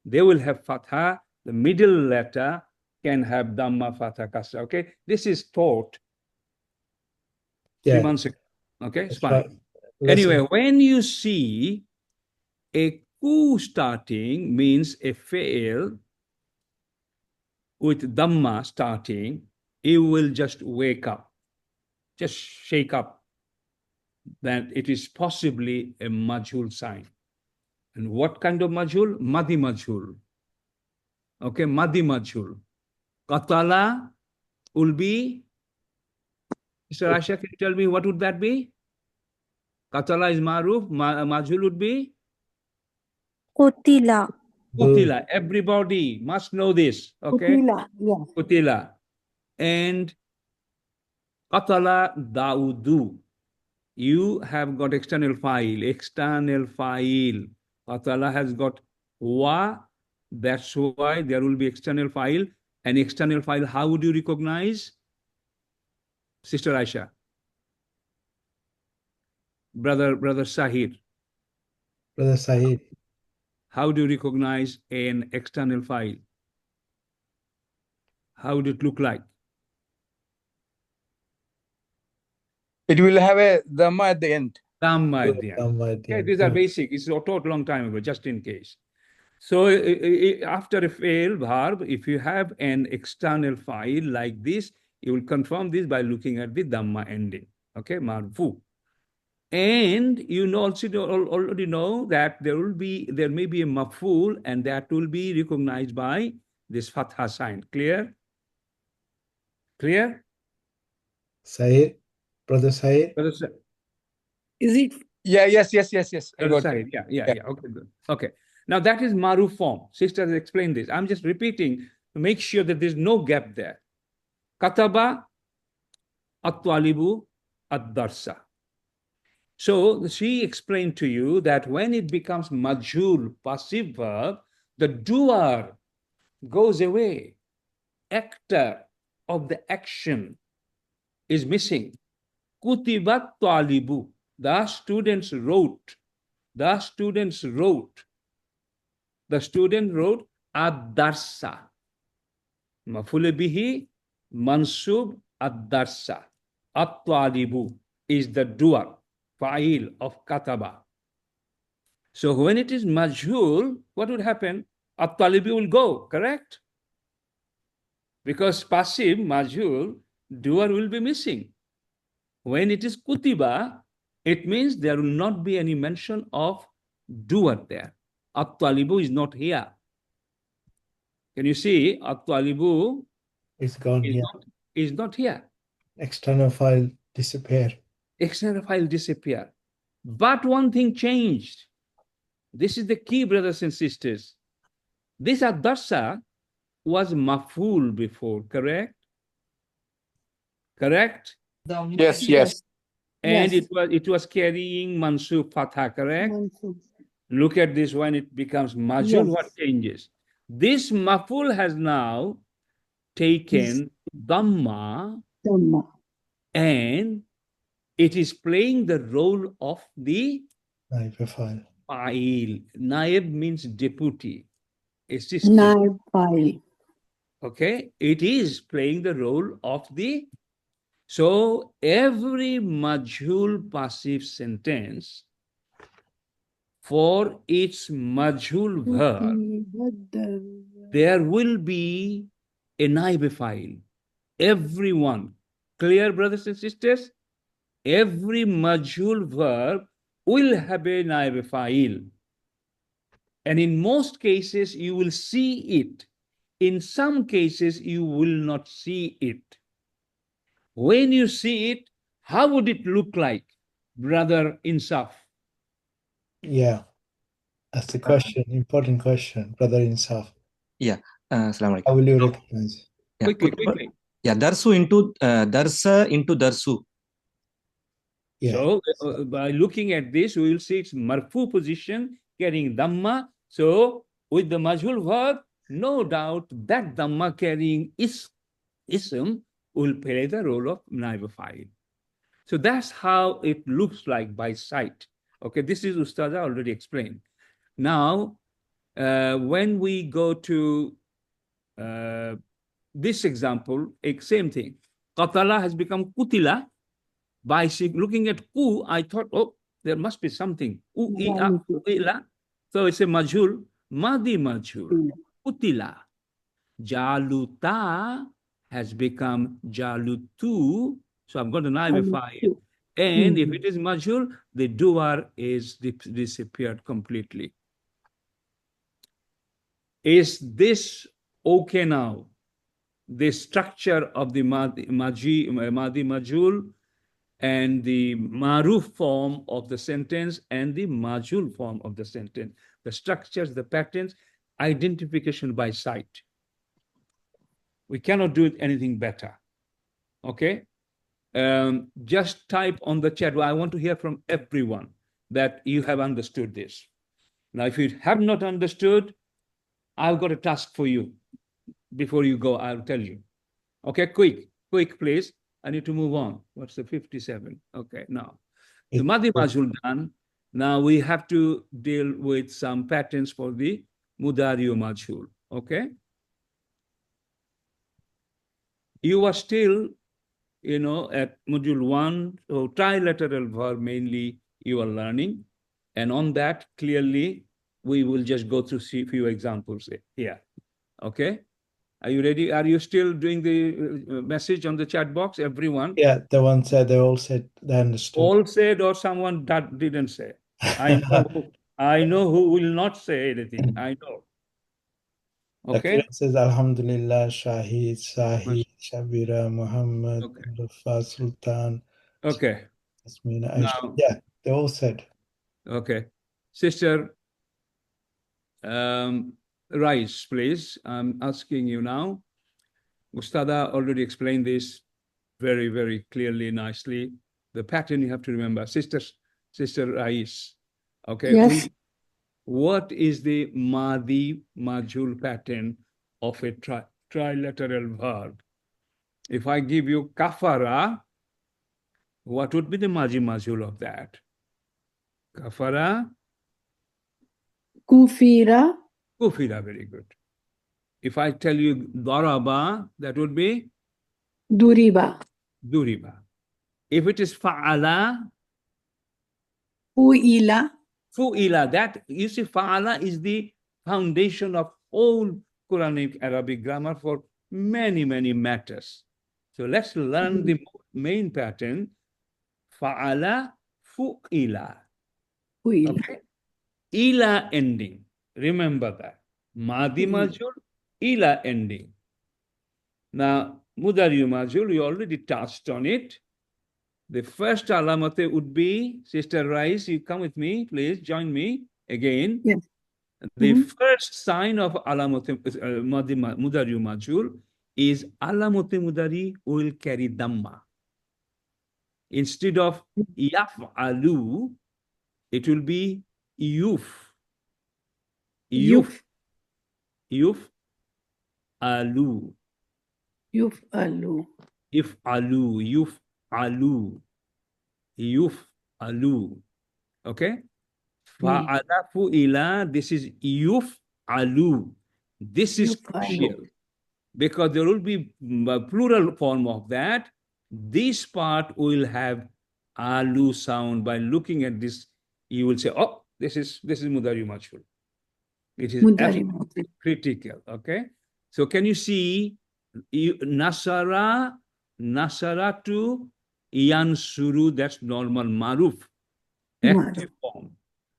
they will have fatha. The middle letter can have dhamma, fatha, kasra. Okay, this is taught 3 months ago. Okay, it's fine. Right. Anyway, when you see a ku starting, means a fail with dhamma starting, it will just wake up, just shake up that it is possibly a majhool sign. And what kind of majhool? Madi majhool. Okay, madi majhool. Qatala will be, Mr. Asha, can you tell me what would that be? Qatala is maruf, majhool would be? Qutila. Qutila. Everybody must know this. Okay? Qutila, yes. Qutila. And Qatala Daudu. You have got external file. Qatala has got wa. That's why there will be external file. An external file, how would you recognize? Sister Aisha. Brother Sahid. Brother Sahid. How do you recognize an external file? How would it look like? It will have a dhamma at the end. Dhamma at the end. Okay, these are basic. It's taught a long time ago, just in case. So after a fail verb, if you have an external file like this, you will confirm this by looking at the dhamma ending. Okay, marfu. And you also already know that there may be a maf'ul, and that will be recognized by this fatha sign. Clear? Clear? Sahid, Brother Sahid. Is it? Yeah, yes. Brother Sahid. Yeah. Okay, good. Okay. Now that is maruf form. Sister has explained this. I'm just repeating to make sure that there's no gap there. Kataba at-talibu ad-darsa. So she explained to you that when it becomes majhool, passive verb, the doer goes away. Actor of the action is missing. Kutibat talibu. The students wrote. The student wrote ad-darsa. Maf'ul bihi mansub ad-darsa. At-talibu is the doer. Fa'il of kataba. So when it is majhool, what would happen? At-talibi will go, correct? Because passive, majhool, doer will be missing. When it is kutiba, it means there will not be any mention of doer there. At-talibu is not here. Can you see? At-talibu is gone here. Is not here. External file disappear. External file disappear. But one thing changed. This is the key, brothers and sisters. This adarsa was maf'ul before, correct? Correct? Yes, yes. And Yes. it was carrying mansub fatha, correct? Mansub. Look at this, when it becomes majhul, what Yes. changes? This maf'ul has now taken dhamma, Dhamma. and it is playing the role of the Nayeb-e-Fael. fa'il. Nayeb means deputy, assistant. Nayeb-e-Fael. Okay, it is playing the role of the. So every majhul passive sentence, for its majhul verb, there will be a Nayeb-e-Fael. Everyone. Clear, brothers and sisters? Every majhul verb will have a Nayeb-e-Fael. And in most cases, you will see it. In some cases, you will not see it. When you see it, how would it look like, brother Insaf? Yeah, that's the question. Important question, brother Insaf. Yeah. Assalamu alaikum. How will you recognize? Yeah, Quickly. Yeah, darsu into darsa into darsu. Yeah. So by looking at this, we will see its marfu position carrying dhamma. So with the majhul verb, no doubt that dhamma carrying ism will play the role of Nayeb-e-Fael. So that's how it looks like by sight. Okay, this is Ustaza already explained. Now, when we go to this example, same thing. Qatala has become kutila. By looking at ku, I thought, oh, there must be something. U'ila. So it's a majhul, madi majhul. Kutila. Jaluta has become jalutu. So I'm going to Nayeb-e-Fael. And if it is majhul, the duar is disappeared completely. Is this okay now? The structure of the madi majhul and the maruf form of the sentence and the majhul form of the sentence. The structures, the patterns, identification by sight. We cannot do anything better. Okay? Just type on the chat. I want to hear from everyone that you have understood this. Now, if you have not understood, I've got a task for you. Before you go, I'll tell you. Okay, quick, please. I need to move on. What's the 57? Okay, now. The Madi Majhul done. Now we have to deal with some patterns for the Mudariyo Majhul. Okay? You are still, at module 1, so trilateral verb mainly you are learning. And on that, clearly, we will just go through a few examples here. Okay? Are you ready? Are you still doing the message on the chat box, everyone? Yeah, the one said, they all said they understood. All said, or someone that didn't say? I know who will not say anything. I know. Okay? It says, Alhamdulillah, Shahid, Sahid, Shabira, Muhammad, Rafa, Sultan. Okay. Now, yeah, they all said. Okay. Sister, Rice, please. I'm asking you now. Ustada already explained this very, very clearly, nicely. The pattern you have to remember. Sister Rice. Okay. Yes. What is the Madi Majhul pattern of a trilateral verb? If I give you kafara, what would be the Madi Majhul of that? Kafara? Kufira. Kufira, very good. If I tell you daraba, that would be? Duriba. Duriba. If it is fa'ala? Fu'ila. Fu'ila. That, you see, fa'ala is the foundation of all Quranic Arabic grammar for many, many matters. So let's learn the main pattern. Fa'ala, fu'ila. Fu'ila. Okay? Ila ending. Remember that. Madi majhul, ila ending. Now, Mudariyo Majhul, we already touched on it. The first alamate would be, Sister Rice, you come with me, please, join me again. Yes. The first sign of Alamati Mudari Majhul is Alamati Mudari will carry Dhamma. Instead of Yaf'alu, it will be Yuf. Yuf. Yuf. Alu. Yuf alu. If alu. Yuf alu. Yuf alu. Okay? Fa'alafu ila, this is Yuf alu. This is crucial because there will be a plural form of that. This part will have alu sound. By looking at this, you will say, oh, this is Mudari Majhul. It is absolutely critical. Okay? So can you see Nasara, Nasaratu, Yansuru, that's normal Maruf, active form.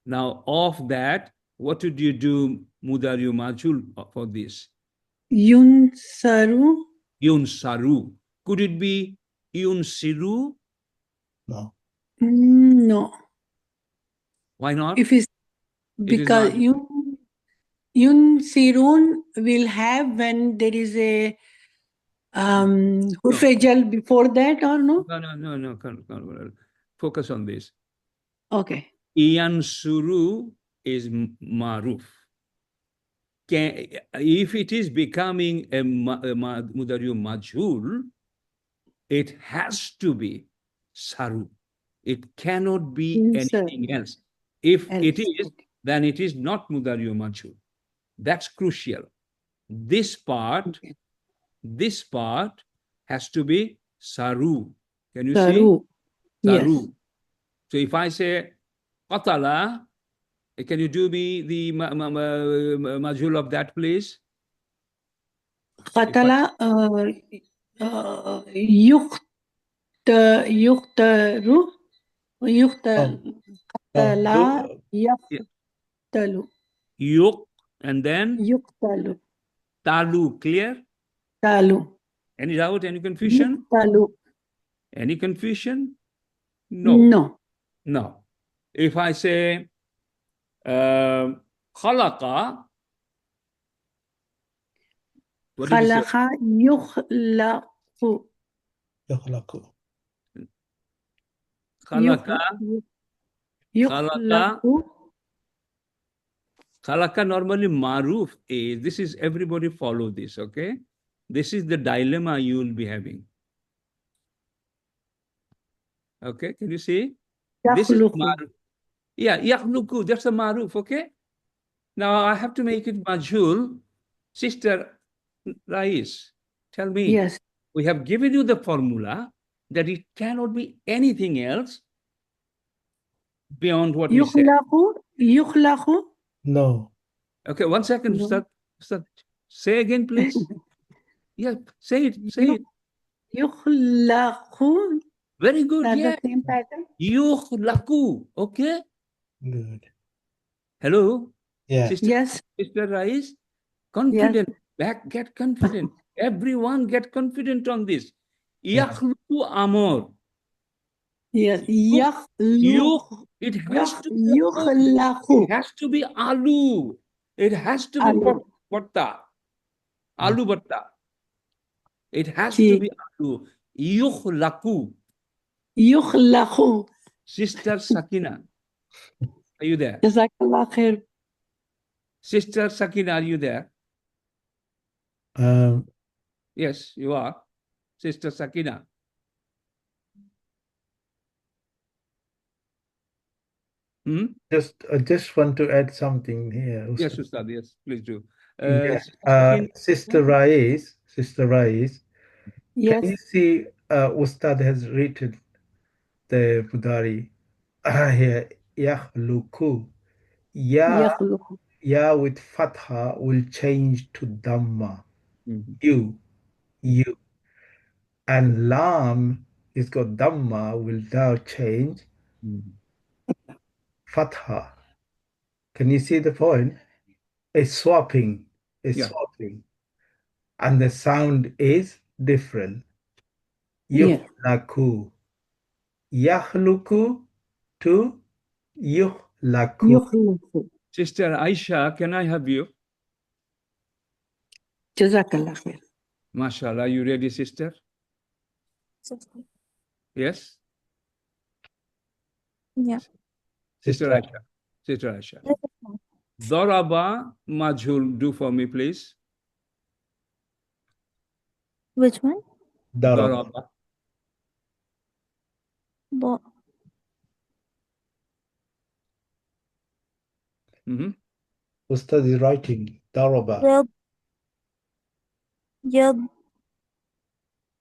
Now, of that, what would you do, Mudari Majhul, for this? Yunsaru. Yunsaru. Could it be Yunsiru? No. No. Why not? If it's because Yunsirun will have when there is a hurfejal before that, or no? No. Focus on this. Okay. Yansuru is Maruf. If it is becoming a Mudari Majhul, it has to be Saru. It cannot be anything else. If it is, then it is not Mudari Majhul. That's crucial. This part has to be Saru. Can you see? Saru. Yes. So if I say Qatala, can you do me the Majhul of that, please? Qatala yuqtaru qatala yuqtalu. Yuq and then Yuqtalu. Talu, clear? Talu. Any doubt, any confusion? Talu. Any confusion? No. No. No. If I say khalaqa, what did you say? Khalaqa yukhlaqu. Yukhlaqu. Khalaqa. Yukhlaqu. Khalaqa normally maruf is, this is, everybody follow this, okay? This is the dilemma you will be having. Okay, can you see? This is maruf. Yeah, yakhluqu, that's a maruf, okay? Now I have to make it majhul. Sister Rais, tell me. Yes. We have given you the formula that it cannot be anything else beyond what we said. Yukhlaqu. No. Okay, 1 second. No. Start. Say again, please. Yeah, say it. Say it. Yukhlaqu. Very good. That's yeah. the same pattern. Yukhlaqu. Okay. Good. Hello. Yeah. Sister Rais, confident. Yes. Get confident. Everyone get confident on this. Yakhluqu amor. Yes. It has to be Yukhlaqu. It has to be alu. It has to be batta. Alu batta. It has to be alu. Yukhlaqu. Yukhlaqu. Sister Sakina, are you there? Jazakallah khair. Sister Sakina, are you there? Yes, you are. Sister Sakina. I just want to add something here. Ustad. Yes, Ustad, yes, please do. Sister Rais, yes. Can you see Ustad has written the Mudari here, Yakhluqu. Ya with Fatha will change to Dhamma. You. And Lam is got Dhamma will now change Fatha. Can you see the point? It's swapping. Swapping. And the sound is different. Yukhlaku. Yakhluku to yukhlaku. Sister Aisha, can I have you? Jazakallah khair. MashaAllah, you ready, sister? Yes? Yeah. Sister Aisha. Sister Aisha. Daraba Majhool, do for me, please. Which one? Daraba. Bo Ustad is writing. Daraba. Yab. Yab.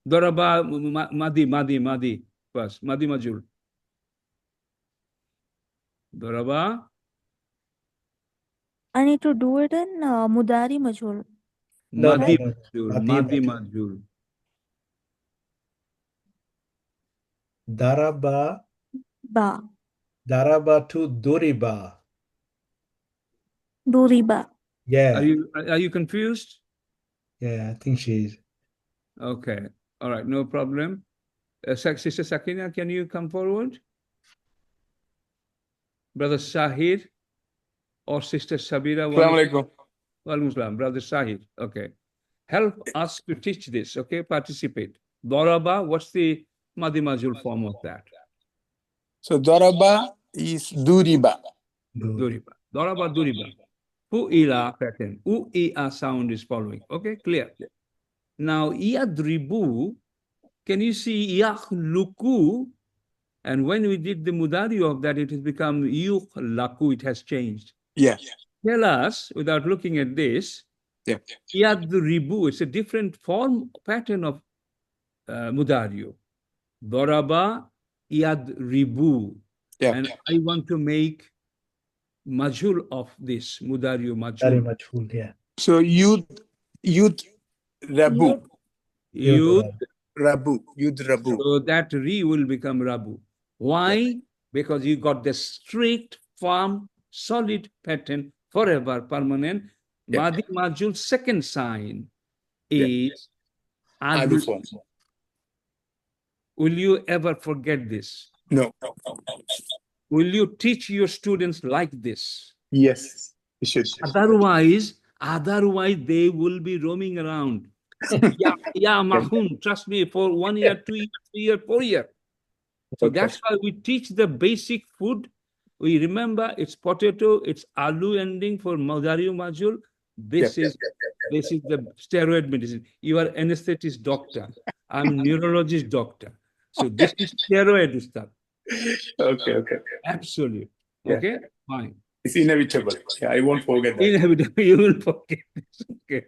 Daraba Madi. First, Madi Majhool. Daraba. I need to do it in Mudari Majhool. Madi No. Majhool. Madi Majhool. Daraba. Ba. Daraba to Duriba. Duriba. Yeah. Are you confused? Yeah, I think she is. Okay. All right. No problem. Sister Sakina, can you come forward? Brother Shahid or Sister Sabira? Assalamu alaikum. Brother Shahid. Okay. Help us to teach this. Okay. Participate. Daraba, what's the Madi Majhool form of that? So Daraba is Duriba. Duriba. Daraba Duriba. Fu'ila pattern. U'i'a sound is following. Okay, clear. Now, Iyadribu, can you see Yakhluku? And when we did the Mudari of that, it has become Yukhlaku. It has changed. Yeah. Tell us, without looking at this, Yeah. Iyadribu, it's a different form, pattern of Mudariyo. Daraba Iyadribu. Yeah. And I want to make Majhool of this, Mudariyo Very Majhool. Majhool, yeah. So Yud Rabu. Yud Rabu. So that Re will become Rabu. Why? Yeah. Because you got the strict, firm, solid pattern, forever, permanent. Yeah. Madi Majhool second sign is Adu. Will you ever forget this? No. Will you teach your students like this? Yes, you should. Otherwise, they will be roaming around. Yeah, Mahum, trust me, for 1 year, 2 years, 3 years, 4 years. So that's why we teach the basic food. We remember it's potato, it's aloo ending for Mudariyo Majhool. This is the steroid medicine. You are anesthetist doctor. I'm neurologist doctor. So this is steroid stuff. Okay. Absolutely. Yeah. Okay, fine. It's inevitable. Yeah, I won't forget that. Inevitable. You will forget this. Okay,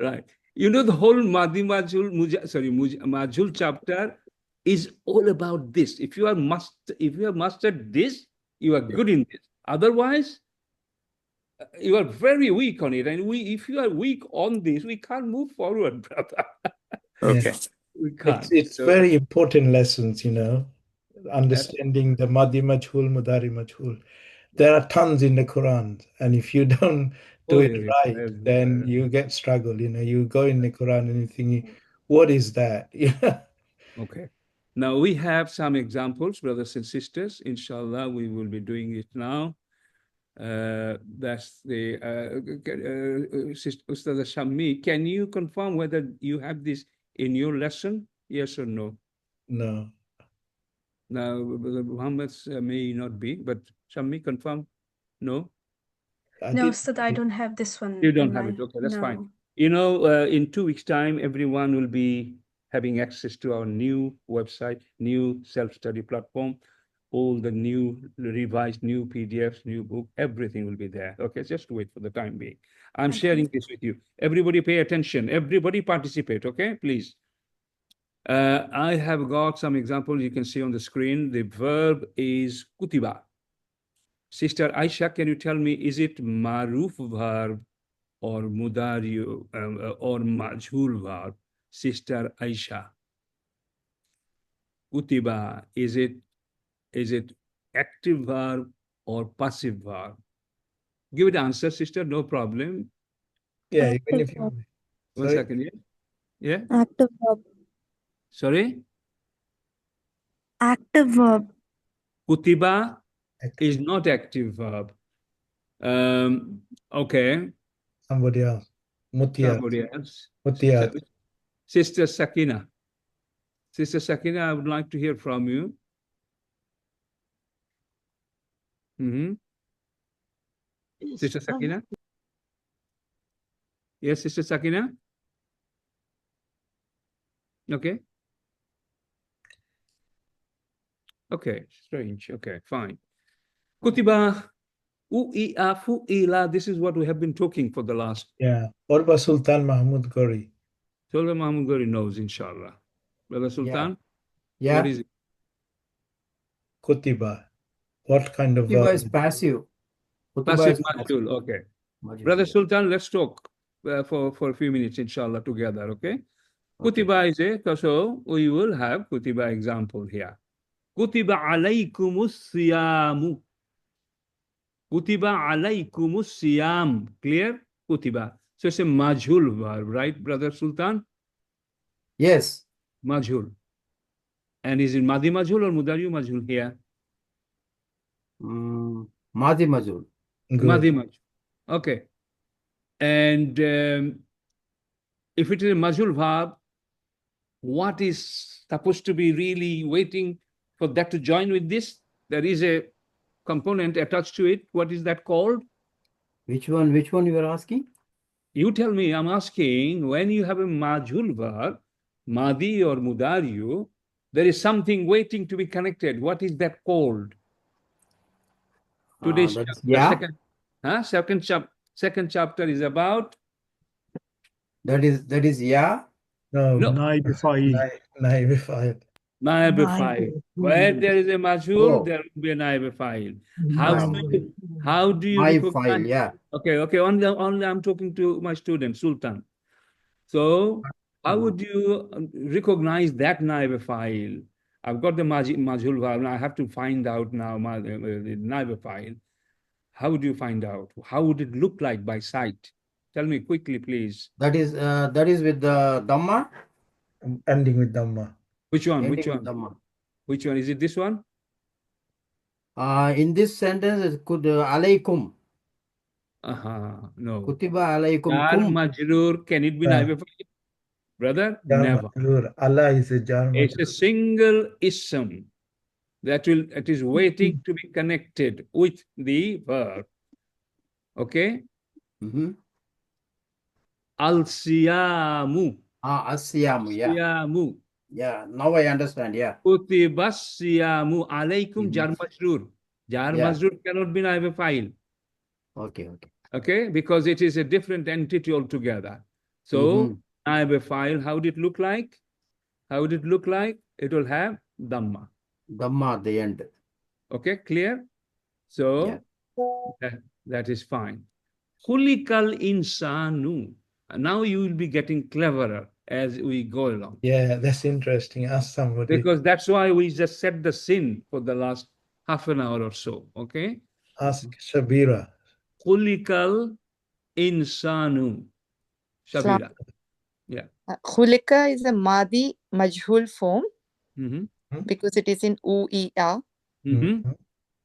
right. You know, the whole Majhool chapter is all about this. If you have mastered this, you are good in this. Otherwise, you are very weak on it. And if you are weak on this, we can't move forward, brother. Okay. We can't. It's very important lessons, understanding the Madi Majhool, Mudari Majhool. There are tons in the Quran, and if you don't do it right, then you get struggle. You go in the Quran and you think, what is that? Okay. Now we have some examples, brothers and sisters. Inshallah, we will be doing it now. That's the Ustad Shammi. Can you confirm whether you have this in your lesson? Yes or no? No. Now, Muhammad may not be, but Shammi, confirm? No? No, Ustad, I don't have this one. You don't have it. Okay, that's fine. In 2 weeks' time, everyone will be having access to our new website, new self-study platform, all the new revised, new PDFs, new book, everything will be there. Okay, just wait for the time being. I'm sharing this with you. Everybody pay attention. Everybody participate, okay? Please. I have got some examples you can see on the screen. The verb is kutiba. Sister Aisha, can you tell me, is it maruf verb or mudariyo or majhool verb? Sister Aisha. Kutiba, is it active verb or passive verb? Give it answer, sister, no problem. Yeah, even if you... 1 second, yeah? Active verb. Sorry? Active verb. Kutiba is not active verb. Okay. Somebody else. Mutia. Somebody else. Mutia. Sister Sakina. Sister Sakina, I would like to hear from you. Sister Sakina? Yes, Sister Sakina? Okay. Okay, strange. Okay, fine. Kutiba, u'i'a, fu'ila. This is what we have been talking for the last. Yeah. What about Sultan Mahmud Gori? Sultan Mahmud Gori knows, inshallah. Brother Sultan? Yeah. What is it? Kutiba. What kind of Kutiba verb? is passive. Kutiba Passive is passive. Majhool. Okay. Majhool. Brother Sultan, let's talk for a few minutes, inshallah, together, okay? Kutiba is a, so we will have Kutiba example here. Kutiba alaykumus siyamu. Kutiba alaykumus siyam. Clear? Kutiba. So it's a Majhool verb, right, Brother Sultan? Yes. Majhool. And is it Madi Majhool or Mudari Majhool here? Madi Majhool. Madi Majhool. Okay. And if it is a Majhool verb, what is supposed to be really waiting for that to join with this? There is a component attached to it. What is that called? Which one? Which one you are asking? You tell me. I'm asking, when you have a Majhool verb, Madi or Mudariyu, there is something waiting to be connected. What is that called? Today's second chapter is about. That is yeah. No. Nayeb-e-Fael. Nayeb-e-Fael. Nayeb-e-Fael. Where there is a Majhool, there will be a Nayeb-e-Fael. How do you recognize? Yeah. Okay. Only I'm talking to my student, Sultan. So how would you recognize that Nayeb-e-Fael? I've got the Majhool verb, and I have to find out now the Nayeb-e-Fael. How would you find out? How would it look like by sight? Tell me quickly, please. That is with the Dhamma. Ending with Dhamma. Which one? Ending Which one? with Dhamma. Which one? Is it this one? In this sentence, it could alaykum. No. Kutiba alaykum Jar kum. Majroor, can it be Nayeb-e-Fael? Brother, never. Allah is a jar Majroor. It's a single ism that is waiting to be connected with the verb. Okay? Al-siyamu. As-siyamu, yeah. Siyamu. Yeah, now I understand, yeah. Kutiba siyamu alaykum jar majroor. Jar majroor cannot be Nayeb-e-Fael. Okay, because it is a different entity altogether. So Nayeb-e-Fael, how would it look like? It will have Dhamma. Dhamma at the end. Okay, clear? So that is fine. Khulikal insanu. Now you will be getting cleverer as we go along. Yeah, that's interesting. Ask somebody. Because that's why we just set the scene for the last half an hour or so. Okay? Ask Shabira. Khulikal insanu. Shabira. Yeah. Khulika is a Madi Majhool form because it is in u'i'a.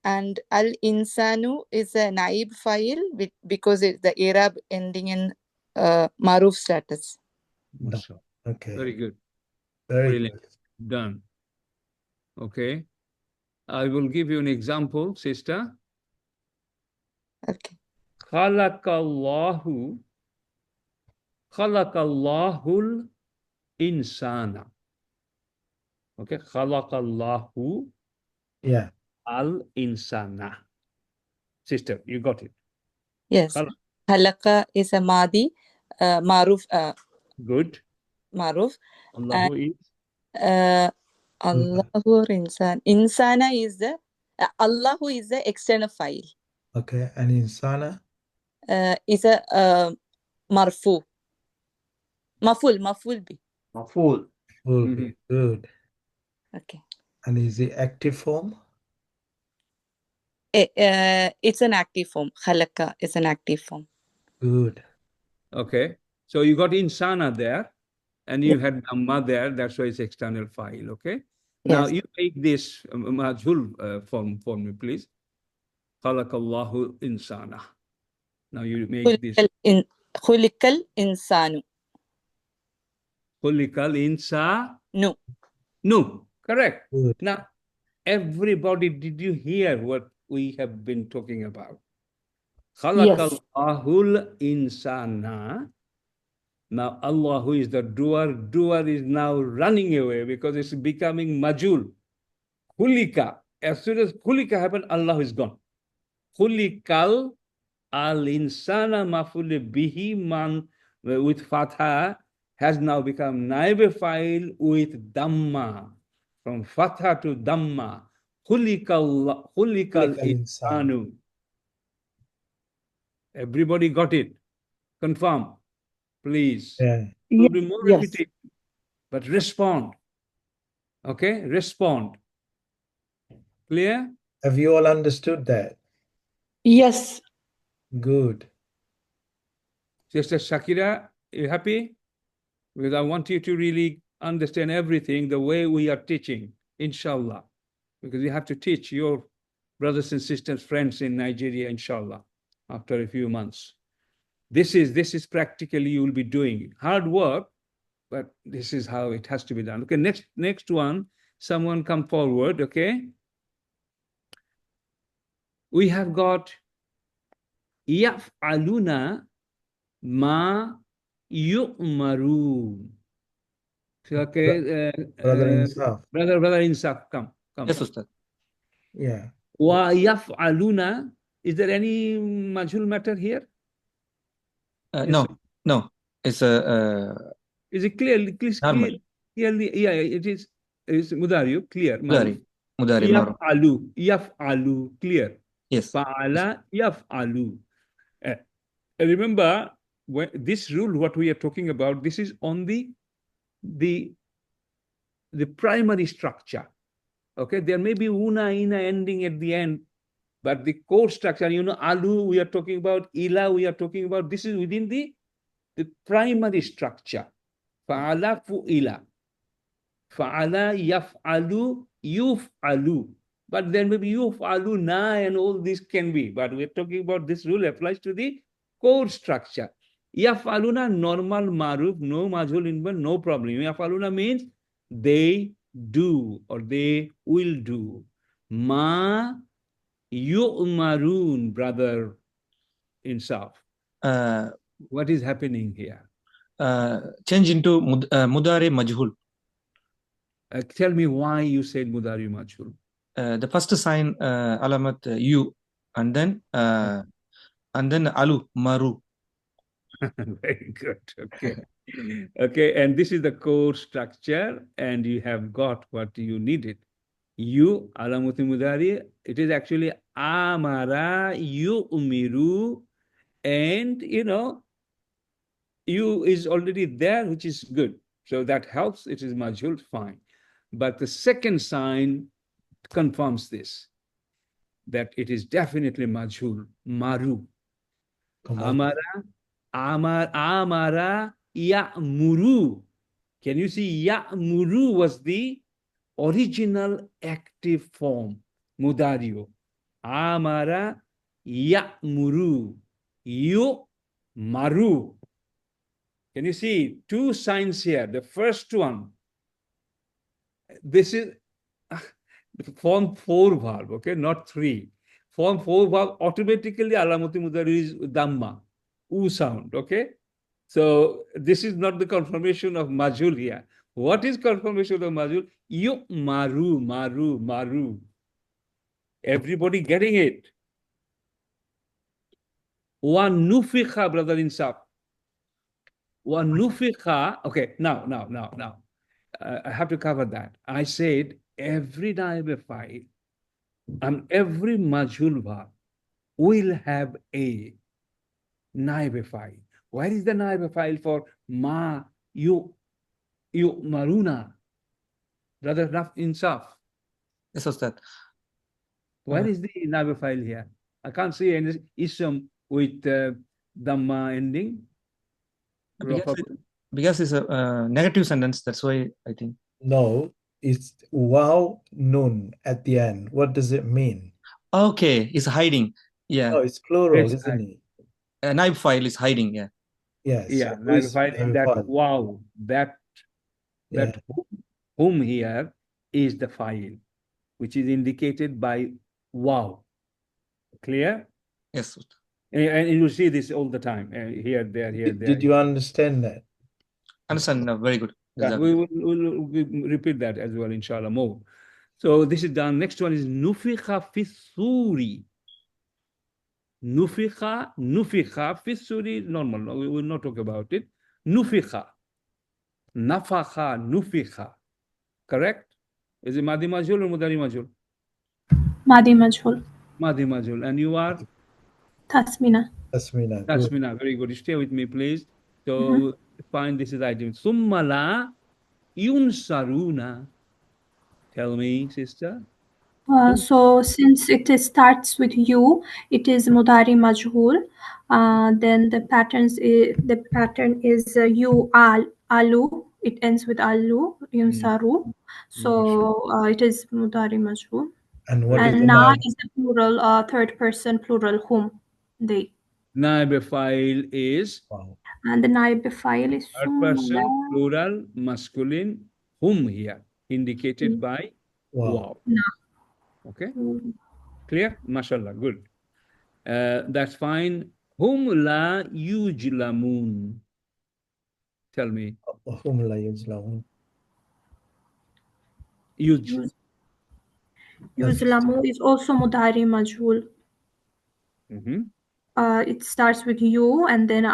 And al-insanu is a Nayeb-e-Fael because it's the Arab ending in Maruf status. Okay. Very good. Very brilliant. Good. Done. Okay. I will give you an example, sister. Okay. Khalaqallahul insana. Okay. Khalaqallahu al-insana. Sister, you got it. Yes. Khalaqa is a Madi, Maruf. Good. Maruf. Allahu is? Allahu insan. Insana is the, Allahu is the external file. Okay. And insana? Is a marfu. Maful be. Maful. Good. Okay. And is the active form? It's an active form. Khalaqa is an active form. Good. Okay. So you got insana there and you had Dhamma there. That's why it's external file. Okay. Now you make this Majhool form for me, please. Khalaqallahu insana. Now you make this. Khulikal insanu. Khulikal insa. No. No. Correct. Good. Now, everybody, did you hear what we have been talking about? Khalaqallahul insana. Now, Allah, who is the doer is now running away because it's becoming majul. Khulika. As soon as khulika happened, Allah is gone. Khulikal al-insana maful bihi man with fatha has now become Nayeb-e-Fael with dhamma. From fatha to dhamma. Khulikal insanu. Everybody got it? Confirm, please. Yeah. It will be more repetitive, but respond. Okay, respond. Clear? Have you all understood that? Yes. Good. Sister Shakira, you happy? Because I want you to really understand everything the way we are teaching, inshallah. Because you have to teach your brothers and sisters, friends in Nigeria, inshallah, after a few months. This is practically you will be doing. Hard work, but this is how it has to be done. Okay, next one, someone come forward, okay? We have got yaf'aluna ma yu'maru. Okay, Brother Insaf. Brother Insaf, come. Yes, Ustad. Yeah. Wa yaf'aluna, is there any majhul matter here? No. It's Is it clearly? normal. Clearly, yeah, it is. It's mudari, clear. Mudari. Yaf'alu, clear. Yes. Fa'ala yaf'alu. Remember, this rule, what we are talking about, this is on the primary structure. Okay, there may be una, ina ending at the end, but the core structure, alu we are talking about, ila we are talking about, this is within the primary structure. Fa'ala fu'ila. Fa'ala yaf'alu yuf'alu. But then maybe yuf'alu na and all this can be. But we're talking about this rule applies to the core structure. Yaf'aluna, normal maruf, no majhul involved, no problem. Yaf'aluna means they do or they will do. Ma yu'marun, brother Insaf. What is happening here? Change into mudari majhul. Tell me why you said mudari majhul. The first sign alamat you, and then alu maru. Very good. Okay. Okay, and this is the core structure, and you have got what you needed. You, alamuti mudari, it is actually amara yu'miru, and you is already there, which is good. So that helps. It is majhul, fine. But the second sign confirms this, that it is definitely majhul, maru. Amara ya'muru. Can you see ya'muru was the original active form, mudario. Amara ya'muru. Maru. Can you see two signs here? The first one, this is form 4 verb, okay, not 3. Form 4 verb, automatically alamuti mudari is dhamma, u sound, okay? So this is not the confirmation of majhul here. What is confirmation of majhul? Maru. Everybody getting it? Wa nufikha, brother Insaf. Wa nufikha. Okay, now. I have to cover that. I said every Nayeb-e-Fael and every majhul verb will have a Nayeb-e-Fael. Where is the Nayeb-e-Fael for ma maruna? Brother Insaf. Yes, Ustad. Where is the Nayeb-e-Fael here? I can't see any ism with dhamma ending. Because it's a negative sentence, that's why I think. No, it's wow nun at the end. What does it mean? Okay, it's hiding. Yeah. No, it's plural, isn't it? Nayeb-e-Fael is hiding. Yeah. Yes. Yeah, Who is Nayeb-e-Fael, that Nayeb-e-Fael? wow, that Yeah. whom here is the file, which is indicated by wow. Clear? Yes. Ustad. And you see this all the time, here, there, here, there. Did you understand that? Understand? Very good. Yeah, we'll repeat that as well, inshallah, more. So this is done. Next one is nufikha fi suri. Nufikha fi suri, normal. No, we will not talk about it. Nufikha. Nafakha, nufikha. Correct? Is it Madi Majhul or Mudari Majhul? Madi Majhool. Madi Majhul. And you are? Tasmina. Tasmina. Tasmina. Very good. Stay with me, please. So find this is item. Summa la yunsaruna. Tell me, sister. So since it starts with you, it is Mudari Majhool. Then the pattern is you alu. It ends with alu, yunsaru. So it is Mudari Majhool. And what is And the na noun? is the plural, third person plural, whom, they. Nayeb-e-Fael is And the Nayeb-e-Fael is third person plural masculine, whom here indicated by wow. Na. Okay, clear? Mashallah, good. That's fine. Whom la yujlamun. Tell me. Whom la yujlamun. Yuzlamu is also Mudari Majhool. It starts with you and then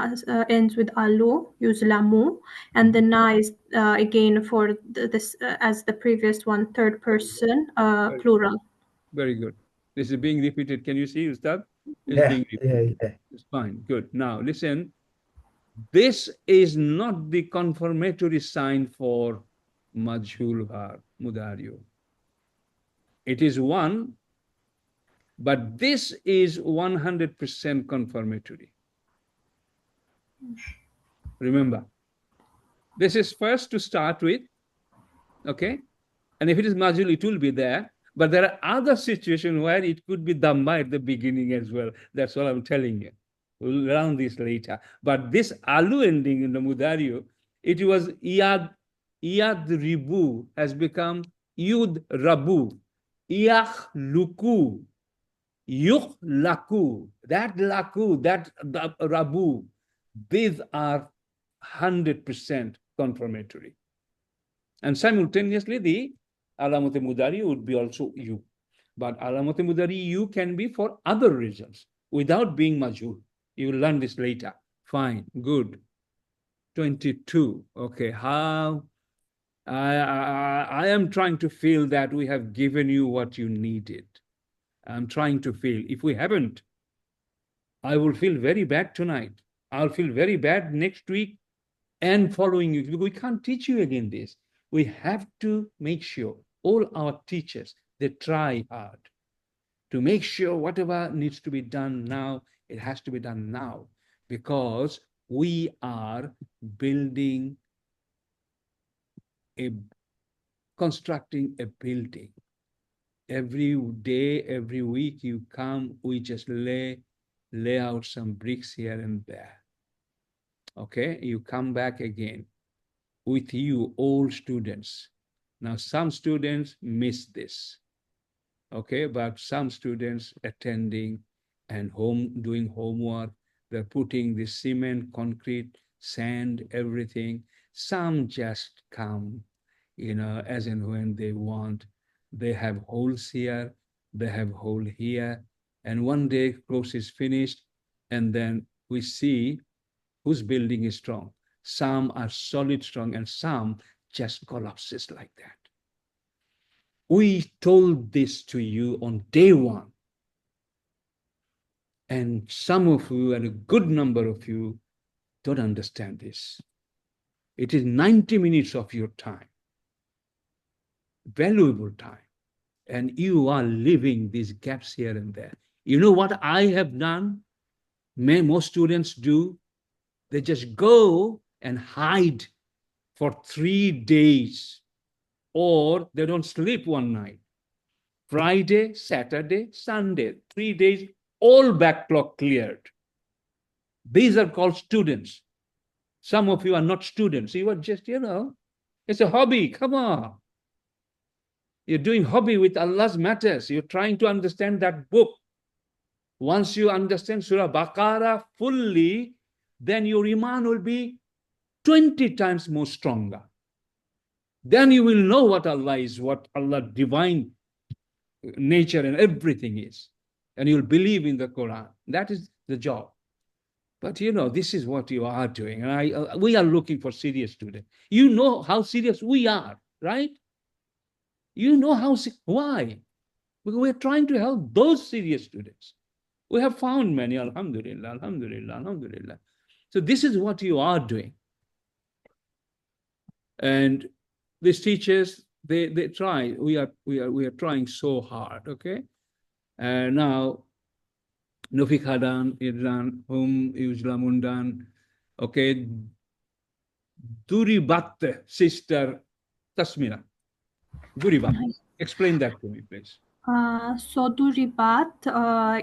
ends with alu, yuzlamu, and the na is again for this as the previous one, third person plural. Very good. This is being repeated. Can you see, Ustad? It's Yeah, being repeated. yeah. It's fine. Good. Now listen. This is not the confirmatory sign for Majhul Har, Mudario. It is one, but this is 100% confirmatory. Remember, this is first to start with, okay? And if it is Majhul, it will be there. But there are other situations where it could be Dhamma at the beginning as well. That's what I'm telling you. We'll learn this later. But this alu ending in the Mudario, it was Iyad Ribu has become Yud Rabu. Iyakh Luku. Yukh Laku. That Laku, that Rabu, these are 100% confirmatory. And simultaneously, the Alamate Mudari would be also you. But Alamate Mudari you can be for other reasons without being Majhul. You will learn this later. Fine, good. 22. Okay, how? I am trying to feel that we have given you what you needed. I'm trying to feel. If we haven't, I will feel very bad tonight. I'll feel very bad next week and following you. We can't teach you again this. We have to make sure all our teachers, they try hard to make sure whatever needs to be done now, it has to be done now, because we are constructing a building. Every day, every week you come, we just lay out some bricks here and there. Okay, you come back again. With you, all students. Now, some students miss this, okay? But some students attending and doing homework, they're putting the cement, concrete, sand, everything. Some just come, as and when they want. They have holes here, they have hole here, and one day course is finished, and then we see whose building is strong. Some are solid strong and some just collapses like that. We told this to you on day one. And some of you, and a good number of you, don't understand this. It is 90 minutes of your time, valuable time. And you are leaving these gaps here and there. You know what I have done? Most students do. They just go and hide for 3 days, or they don't sleep one night. Friday, Saturday, Sunday, 3 days, all backlog cleared. These are called students. Some of you are not students. You are just, it's a hobby. Come on. You're doing hobby with Allah's matters. You're trying to understand that book. Once you understand Surah Baqarah fully, then your iman will be 20 times more stronger. Then you will know what Allah is, what Allah divine nature and everything is. And you'll believe in the Quran. That is the job. But this is what you are doing. And we are looking for serious students. You know how serious we are, right? You know why? Because we're trying to help those serious students. We have found many, alhamdulillah, alhamdulillah, alhamdulillah. So this is what you are doing. And these teachers, they try. We are trying so hard, okay? And now, Nufik Hadan, Idran, Hum, Yuzlamundan, okay? Duribat, sister Tasmina. Duribat. Explain that to me, please. So Duribat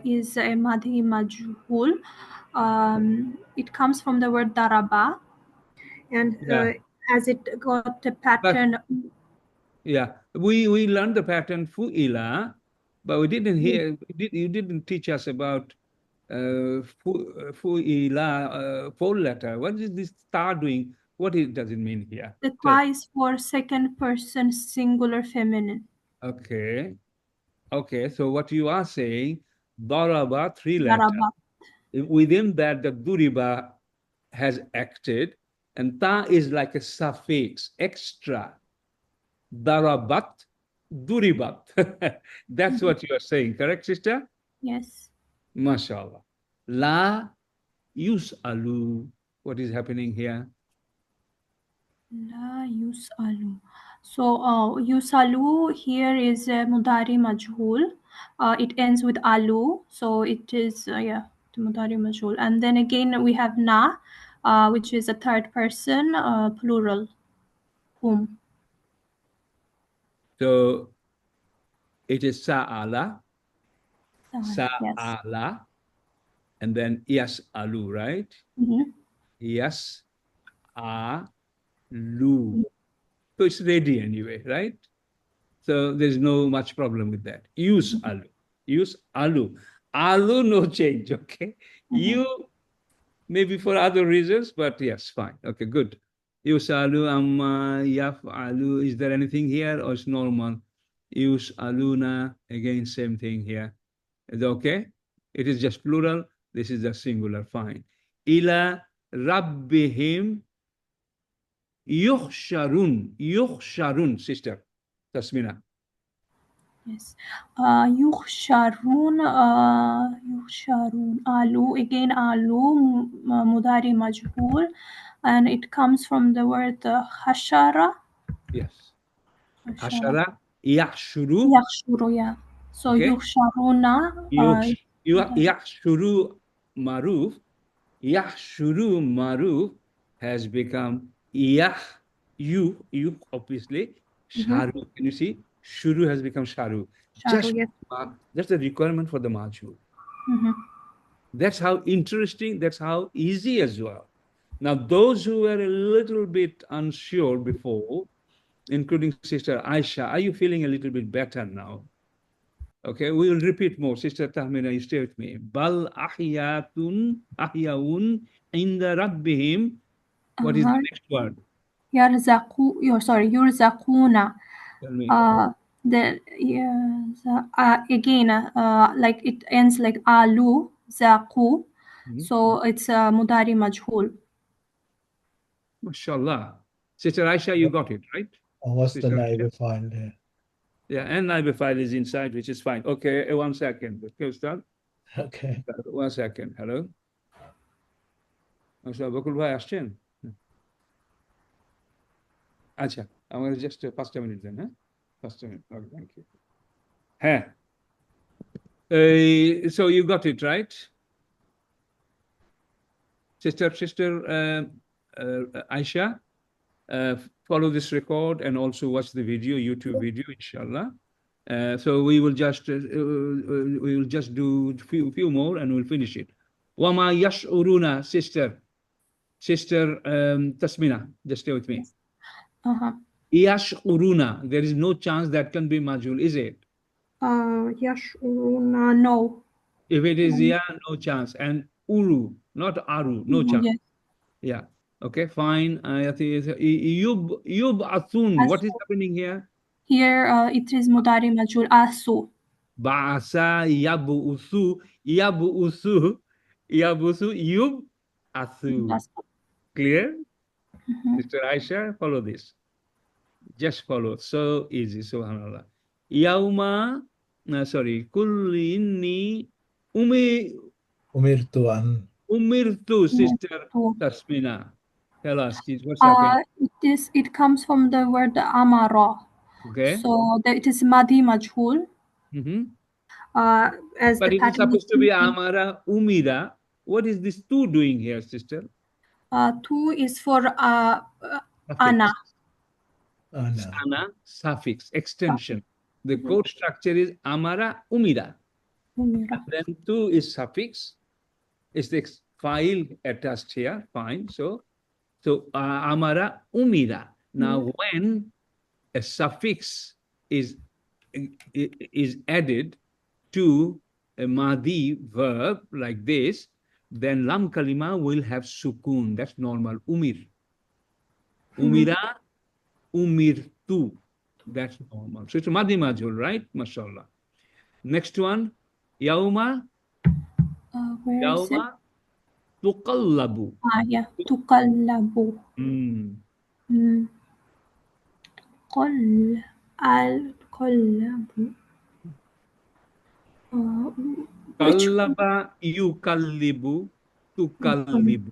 is a Madhi Majhool. It comes from the word Daraba, and as it got a pattern. We learned the pattern Fu'ila, but we didn't hear. You didn't teach us about Fu'ila, four letter. What is this ta doing? What does it mean here? The ta is for second person singular feminine. Okay. So what you are saying, Daraba, three letter. Within that, the Duriba has acted, and ta is like a suffix, extra. Darabat, Duribat. That's what you are saying, correct, sister? Yes. MashaAllah. La yus'alu. What is happening here? La yus'alu. So yusalu here is Mudari Majhool. It ends with alu, so it is the Mudari Majhool. And then again we have na, which is a third person plural, whom. So it is sa'ala, yes. and then yas'alu, right? Yas'alu. So it's ready anyway, right? So there's no much problem with that. Yus'alu. Yus'alu. Alu, no change, okay? You, maybe for other reasons, but yes, fine. Okay, good. Yus'alu amma yaf'alu. Is there anything here or it's normal? Yus'aluna, again, same thing here. Is it okay? It is just plural. This is the singular, fine. Ila rabbihim yuhsharun. Yuhsharun, sister Tasmina. Yes. Yuhsharun, alu, again alu, Mudari Majhool, and it comes from the word hashara. Yes. Hashara, yahshuru. Yahshuru, yeah. So yuhsharuna. Yahshuru maruf. Yahshuru maruf has become you obviously. Sharu, can you see? Shuru has become sharu. That's the requirement for the majhool. That's how interesting, that's how easy as well. Now, those who were a little bit unsure before, including Sister Aisha, are you feeling a little bit better now? Okay, we will repeat more. Sister Tahmina, you stay with me. Bal ahyaun inda rabbihim. What is the next word? Yurzaquna. Again, like it ends like alu, zaqu. So it's Mudari Majhool. MashaAllah. Sister Aisha, you got it, right? What's the Nayeb-e-Fael there? Yeah, and Nayeb-e-Fael is inside, which is fine. Okay, 1 second. Okay, Ustad? Okay. 1 second. Hello? Bakul bhai aschen? Acha, I'm going to just 5 minutes then, huh? 5 minutes. Okay, thank you. So you got it, right? Sister Aisha, follow this record and also watch the video, YouTube video, inshallah. So we will just do few more and we'll finish it. Wama yash'uruna, sister Tasmina, just stay with me. Uh-huh. Yash'uruna, there is no chance that can be majhul, is it? Yash'uruna, no. If it is ya, no chance. And uru, not aru, no chance. Yes. Yeah. Okay, fine. Yub'athun, what is happening here? Here it is mudari majhul asu. Ba'asa yab'uthu, yub'athu. Clear? Mr. Aisha, follow this. Just follow. So easy, subhanallah. Yauma, kulli inni umirtu, sister Tasmina. Tell us, what's happening? It comes from the word amara. Okay. So it is madi majhul. As But the it is supposed to be amara umira. What is this two doing here, sister? Two is for ana. Ana, suffix, extension. The code structure is amara umira. Then two is suffix. Is the file attached here? Fine. So amara umira. Now, when a suffix is added to a madi verb like this, then lam kalima will have sukun. That's normal. Umir. Umira, umirtu. That's normal. So it's madi majhul, right? Mashallah. Next one, yauma. Yauma tuqallabu. Yeah, tuqallabu. Qallabu. Qallaba yuqallibu, tuqallibu.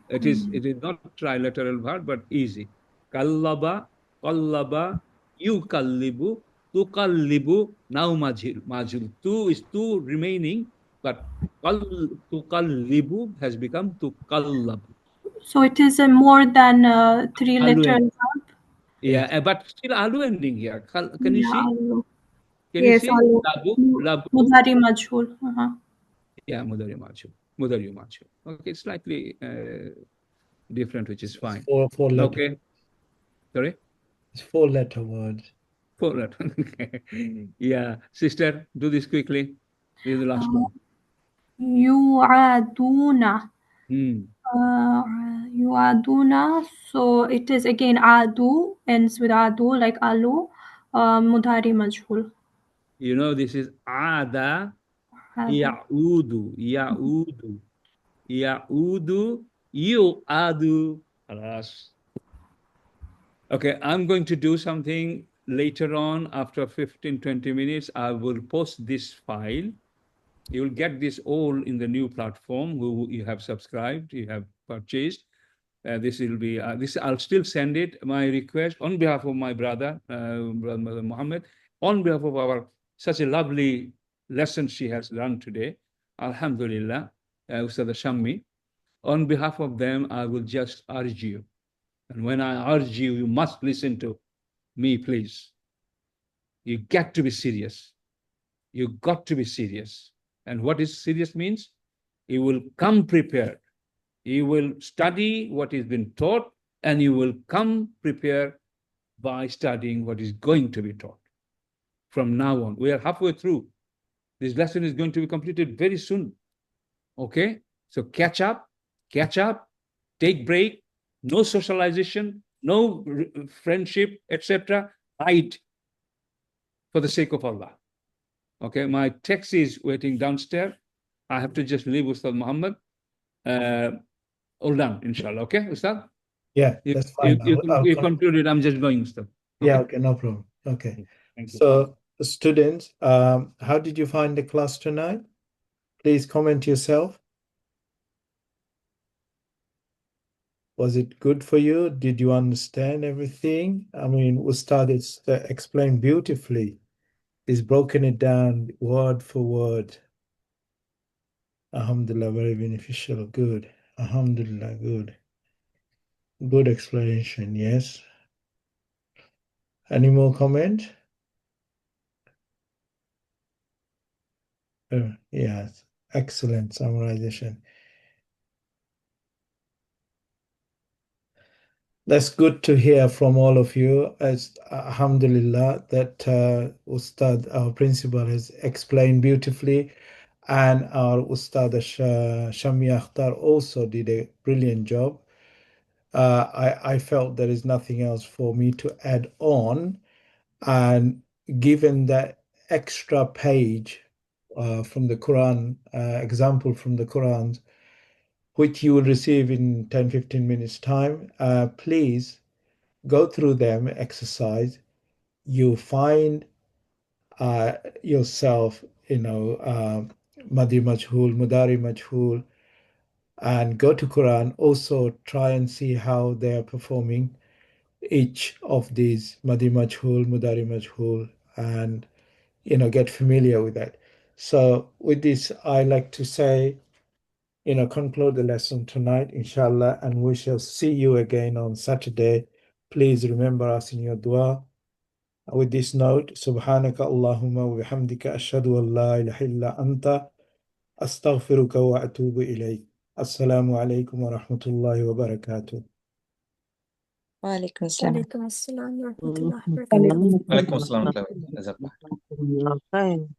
It is not trilateral verb, but easy. Qallaba, yuqallibu, tuqallibu. Now majhul. Two is two remaining, but tuqallibu has become tuqallabu. So it is a more than three-letter verb. Yeah, but still alu ending here. Can you see? Alu. Can Yes, you see? alu. Labu. Mudari majhul. Yeah, mudari majhul. Okay, it's slightly different, which is fine. Four letter. Okay. Sorry? It's 4-letter word. 4-letter. Yeah. Sister, do this quickly. This is the last one. Yu'aduna. Yu'aduna. So it is again adu, ends with adu, like alu. Mudari majhul. You know, this is ada, ya'udu, yu'adu. Alas. Okay, I'm going to do something later on. After 15-20 minutes, I will post this file. You will get this all in the new platform. Who you have subscribed, you have purchased. This will be I'll still send it. My request on behalf of my brother Muhammad, on behalf of our such a lovely lesson she has done today, Alhamdulillah, Ustad Shammi. On behalf of them, I will just urge you. And when I urge you, you must listen to me, please. You got to be serious. You got to be serious. And what is serious means? You will come prepared. You will study what is been taught, and you will come prepared by studying what is going to be taught. From now on, we are halfway through. This lesson is going to be completed very soon. Okay? So catch up, take break, no socialization, no friendship, etc. Hide for the sake of Allah. Okay, my taxi is waiting downstairs. I have to just leave Ustad Muhammad. All done, inshallah. Okay, Ustad? Yeah, that's fine. You concluded. I'm just going, Ustad. Okay. Yeah, okay, no problem. Okay. Thank you. So, students, how did you find the class tonight? Please comment yourself. Was it good for you? Did you understand everything? I mean, Ustad is explained beautifully. He's broken it down word for word. Alhamdulillah, very beneficial. Good. Alhamdulillah, good. Good explanation, yes. Any more comment? Yes, excellent summarization. That's good to hear from all of you. As alhamdulillah, that Ustad, our principal, has explained beautifully, and our Ustad Shami Akhtar also did a brilliant job. I felt there is nothing else for me to add on, and given that extra page from the Quran, example from the Quran, which you will receive in 10-15 minutes time, please go through them, exercise. You find yourself, Madi Majhool, Mudari Majhool, and go to Quran. Also try and see how they are performing each of these Madi Majhool, Mudari Majhool, and get familiar with that. So with this, I like to say, conclude the lesson tonight, inshallah, and we shall see you again on Saturday. Please remember us in your dua. With this note, Subhanaka Allahumma wa bihamdika ashhadu an la ilaha illa anta astaghfiruka wa atubu ilayk. Assalamu alaikum wa rahmatullahi wa barakatuh. Wa alaikum assalam. وعليكم السلام ورحمة الله وبركاته. Walaikum assalam. Jazakallah.